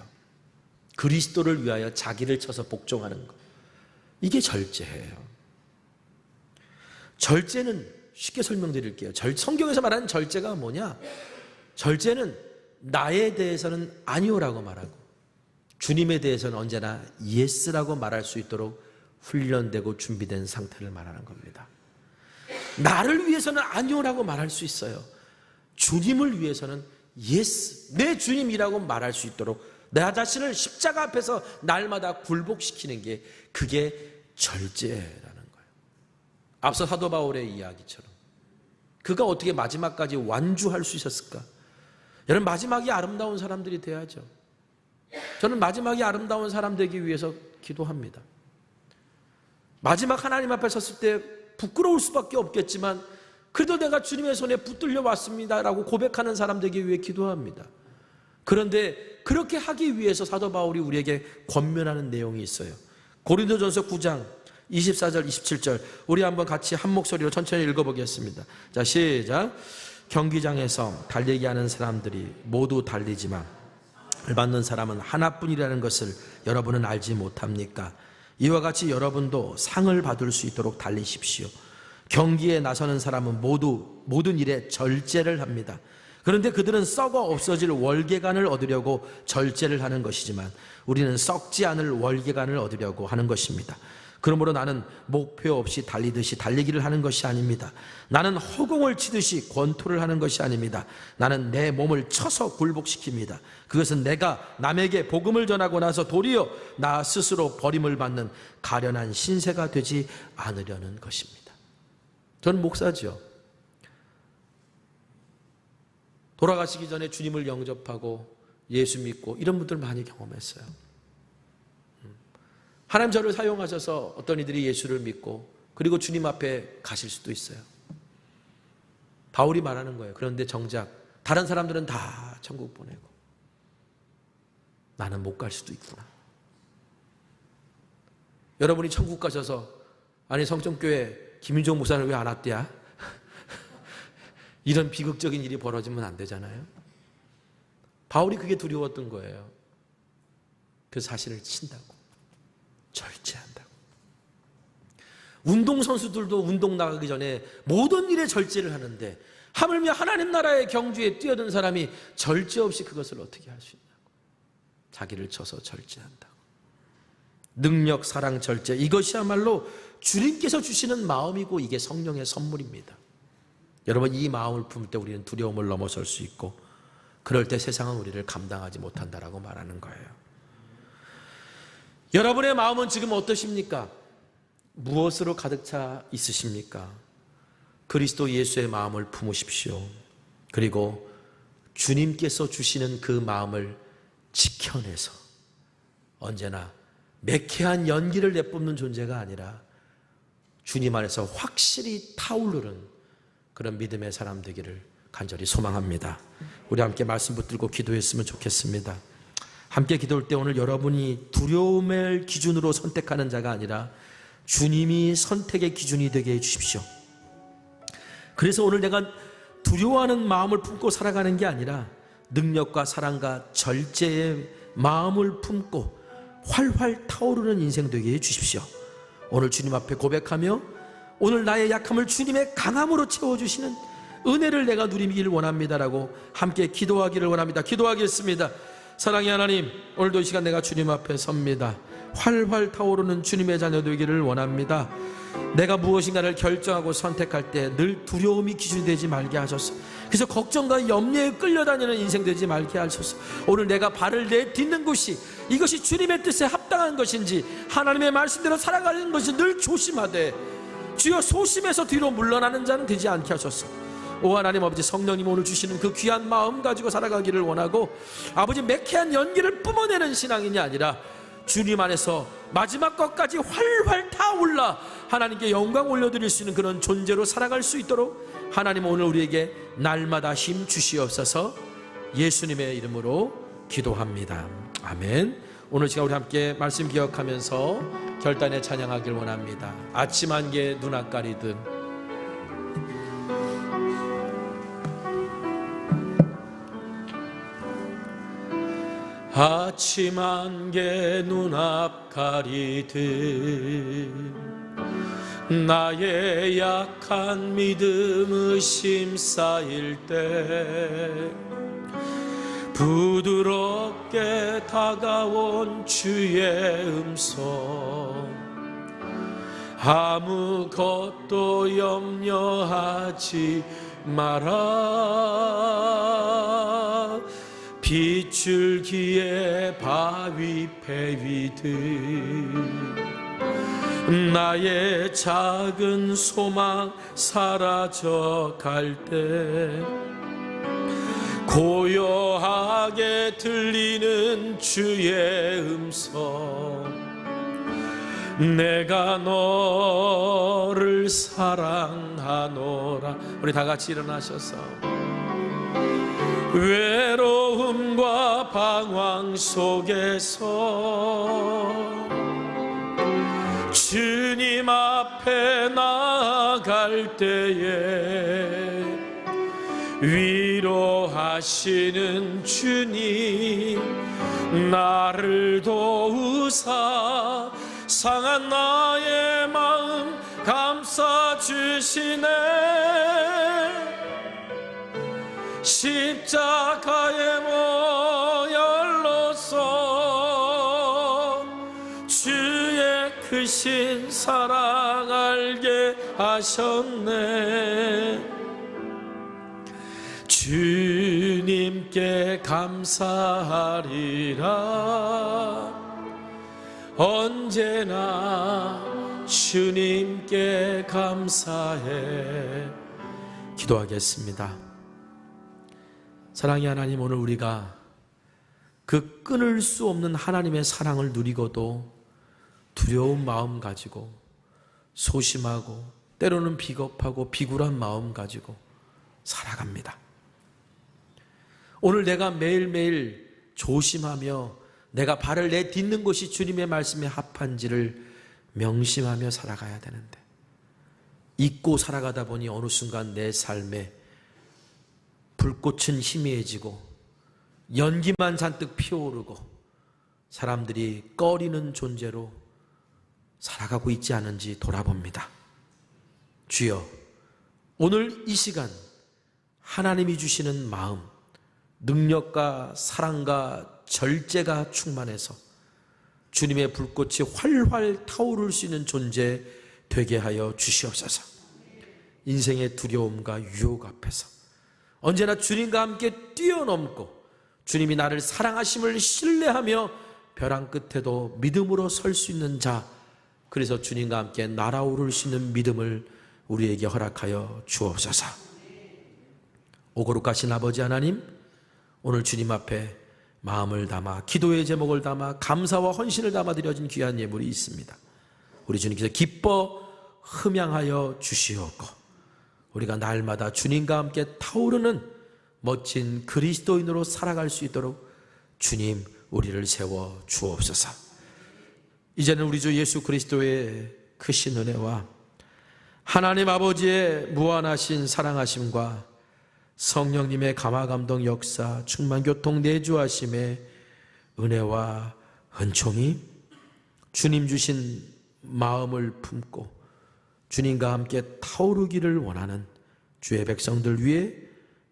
그리스도를 위하여 자기를 쳐서 복종하는 것, 이게 절제예요. 절제는 쉽게 설명드릴게요. 성경에서 말하는 절제가 뭐냐? 절제는 나에 대해서는 아니오라고 말하고 주님에 대해서는 언제나 예스라고 말할 수 있도록 훈련되고 준비된 상태를 말하는 겁니다. 나를 위해서는 아니오라고 말할 수 있어요. 주님을 위해서는 예스, 내 주님이라고 말할 수 있도록 나 자신을 십자가 앞에서 날마다 굴복시키는 게, 그게 절제라는 거예요. 앞서 사도 바울의 이야기처럼 그가 어떻게 마지막까지 완주할 수 있었을까? 여러분, 마지막이 아름다운 사람들이 돼야죠. 저는 마지막이 아름다운 사람 되기 위해서 기도합니다. 마지막 하나님 앞에 섰을 때 부끄러울 수밖에 없겠지만 그래도 내가 주님의 손에 붙들려 왔습니다라고 고백하는 사람 되기 위해 기도합니다. 그런데 그렇게 하기 위해서 사도 바울이 우리에게 권면하는 내용이 있어요. 고린도전서 9장 24절 27절 우리 한번 같이 한 목소리로 천천히 읽어보겠습니다. 자, 시작. 경기장에서 달리기 하는 사람들이 모두 달리지만 을 받는 사람은 하나뿐이라는 것을 여러분은 알지 못합니까? 이와 같이 여러분도 상을 받을 수 있도록 달리십시오. 경기에 나서는 사람은 모두 모든 일에 절제를 합니다. 그런데 그들은 썩어 없어질 월계관을 얻으려고 절제를 하는 것이지만 우리는 썩지 않을 월계관을 얻으려고 하는 것입니다. 그러므로 나는 목표 없이 달리듯이 달리기를 하는 것이 아닙니다. 나는 허공을 치듯이 권투를 하는 것이 아닙니다. 나는 내 몸을 쳐서 굴복시킵니다. 그것은 내가 남에게 복음을 전하고 나서 도리어 나 스스로 버림을 받는 가련한 신세가 되지 않으려는 것입니다. 저는 목사죠. 돌아가시기 전에 주님을 영접하고 예수 믿고 이런 분들 많이 경험했어요. 하나님 저를 사용하셔서 어떤 이들이 예수를 믿고 그리고 주님 앞에 가실 수도 있어요. 바울이 말하는 거예요. 그런데 정작 다른 사람들은 다 천국 보내고 나는 못 갈 수도 있구나. 여러분이 천국 가셔서 아니 성정교회 김윤종 목사는 왜 안 왔대야? 이런 비극적인 일이 벌어지면 안 되잖아요. 바울이 그게 두려웠던 거예요. 그 사실을 친다고, 절제한다고. 운동선수들도 운동 나가기 전에 모든 일에 절제를 하는데 하물며 하나님 나라의 경주에 뛰어든 사람이 절제 없이 그것을 어떻게 할 수 있냐고. 자기를 쳐서 절제한다고. 능력, 사랑, 절제, 이것이야말로 주님께서 주시는 마음이고 이게 성령의 선물입니다. 여러분, 이 마음을 품을 때 우리는 두려움을 넘어설 수 있고 그럴 때 세상은 우리를 감당하지 못한다라고 말하는 거예요. 여러분의 마음은 지금 어떠십니까? 무엇으로 가득 차 있으십니까? 그리스도 예수의 마음을 품으십시오. 그리고 주님께서 주시는 그 마음을 지켜내서 언제나 매캐한 연기를 내뿜는 존재가 아니라 주님 안에서 확실히 타오르는 그런 믿음의 사람 되기를 간절히 소망합니다. 우리 함께 말씀 붙들고 기도했으면 좋겠습니다. 함께 기도할 때 오늘 여러분이 두려움을 기준으로 선택하는 자가 아니라 주님이 선택의 기준이 되게 해주십시오. 그래서 오늘 내가 두려워하는 마음을 품고 살아가는 게 아니라 능력과 사랑과 절제의 마음을 품고 활활 타오르는 인생 되게 해주십시오. 오늘 주님 앞에 고백하며 오늘 나의 약함을 주님의 강함으로 채워주시는 은혜를 내가 누리길 원합니다라고 함께 기도하기를 원합니다. 기도하겠습니다. 사랑의 하나님, 오늘도 이 시간 내가 주님 앞에 섭니다. 활활 타오르는 주님의 자녀 되기를 원합니다. 내가 무엇인가를 결정하고 선택할 때 늘 두려움이 기준이 되지 말게 하소서. 그래서 걱정과 염려에 끌려다니는 인생 되지 말게 하소서. 오늘 내가 발을 내딛는 곳이 이것이 주님의 뜻에 합당한 것인지 하나님의 말씀대로 살아가는 것이 늘 조심하되 주여 소심해서 뒤로 물러나는 자는 되지 않게 하소서. 오 하나님 아버지, 성령님 오늘 주시는 그 귀한 마음 가지고 살아가기를 원하고 아버지 매캐한 연기를 뿜어내는 신앙인이 아니라 주님 안에서 마지막 것까지 활활 타올라 하나님께 영광 올려드릴 수 있는 그런 존재로 살아갈 수 있도록 하나님 오늘 우리에게 날마다 힘 주시옵소서. 예수님의 이름으로 기도합니다. 아멘. 오늘 시간 우리 함께 말씀 기억하면서 결단에 찬양하길 원합니다. 아침 안개 눈앞 가리듯 아침 안개 눈앞 가리듯 나의 약한 믿음 의심 쌓일 때 부드럽게 다가온 주의 음성 아무것도 염려하지 마라. 비줄기에 바위 패위듯 나의 작은 소망 사라져 갈 때 고요하게 들리는 주의 음성 내가 너를 사랑하노라. 우리 다 같이 일어나셔서 외로움과 방황 속에서 주님 앞에 나아갈 때에 위로하시는 주님 나를 도우사 상한 나의 마음 감싸주시네. 십자가의 모혈로서 주의 크신 사랑 알게 하셨네. 주님께 감사하리라. 언제나 주님께 감사해. 기도하겠습니다. 사랑의 하나님, 오늘 우리가 그 끊을 수 없는 하나님의 사랑을 누리고도 두려운 마음 가지고 소심하고 때로는 비겁하고 비굴한 마음 가지고 살아갑니다. 오늘 내가 매일매일 조심하며 내가 발을 내딛는 곳이 주님의 말씀에 합한지를 명심하며 살아가야 되는데 잊고 살아가다 보니 어느 순간 내 삶에 불꽃은 희미해지고 연기만 잔뜩 피어오르고 사람들이 꺼리는 존재로 살아가고 있지 않은지 돌아봅니다. 주여, 오늘 이 시간 하나님이 주시는 마음, 능력과 사랑과 절제가 충만해서 주님의 불꽃이 활활 타오를 수 있는 존재 되게 하여 주시옵소서. 인생의 두려움과 유혹 앞에서 언제나 주님과 함께 뛰어넘고 주님이 나를 사랑하심을 신뢰하며 벼랑 끝에도 믿음으로 설 수 있는 자, 그래서 주님과 함께 날아오를 수 있는 믿음을 우리에게 허락하여 주옵소서. 오거룩하신 아버지 하나님, 오늘 주님 앞에 마음을 담아 기도의 제목을 담아 감사와 헌신을 담아 드려진 귀한 예물이 있습니다. 우리 주님께서 기뻐 흠양하여 주시옵고 우리가 날마다 주님과 함께 타오르는 멋진 그리스도인으로 살아갈 수 있도록 주님 우리를 세워 주옵소서. 이제는 우리 주 예수 그리스도의 크신 은혜와 하나님 아버지의 무한하신 사랑하심과 성령님의 감화감동 역사 충만교통 내주하심의 은혜와 은총이 주님 주신 마음을 품고 주님과 함께 타오르기를 원하는 주의 백성들 위해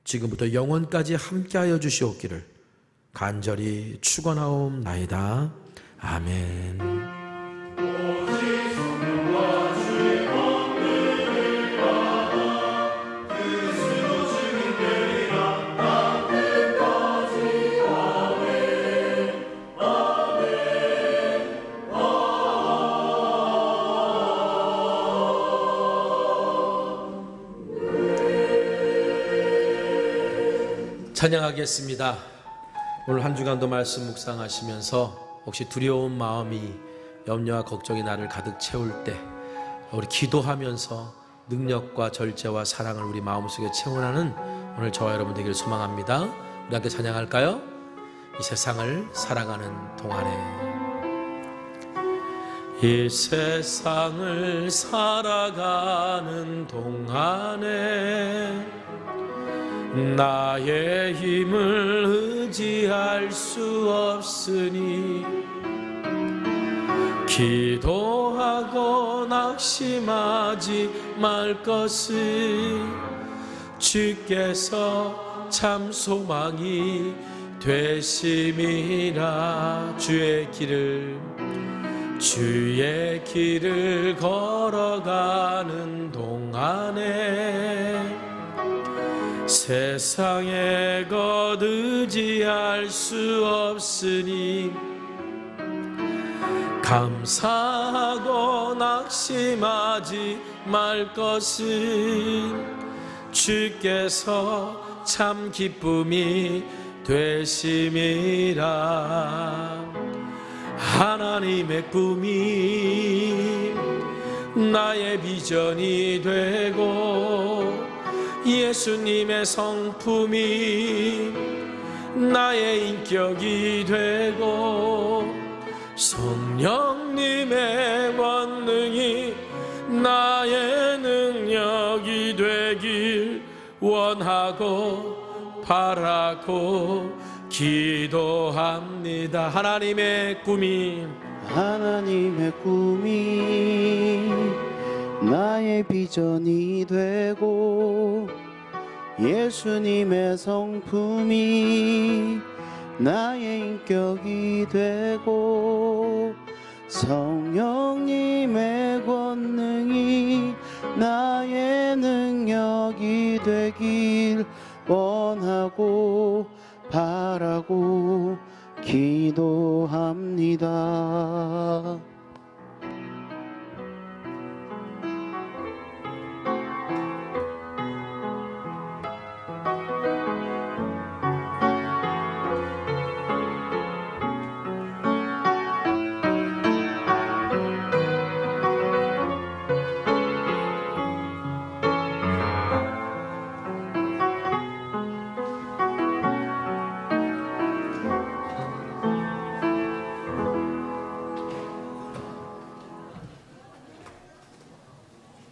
지금부터 영원까지 함께하여 주시옵기를 간절히 축원하옵나이다. 아멘. 찬양하겠습니다. 오늘 한 주간도 말씀 묵상하시면서 혹시 두려운 마음이 염려와 걱정이 나를 가득 채울 때 우리 기도하면서 능력과 절제와 사랑을 우리 마음속에 채워나는 오늘 저와 여러분 되기를 소망합니다. 우리 함께 찬양할까요? 이 세상을 살아가는 동안에, 이 세상을 살아가는 동안에 나의 힘을 의지할 수 없으니 기도하고 낙심하지 말 것을 주께서 참 소망이 되심이라. 주의 길을 걸어가는 동안에 세상에 것 의지할 수 없으니 감사하고 낙심하지 말 것은 주께서 참 기쁨이 되심이라. 하나님의 꿈이 나의 비전이 되고 예수님의 성품이 나의 인격이 되고 성령님의 권능이 나의 능력이 되길 원하고 바라고 기도합니다. 하나님의 꿈이 나의 비전이 되고 예수님의 성품이 나의 인격이 되고 성령님의 권능이 나의 능력이 되길 원하고 바라고 기도합니다.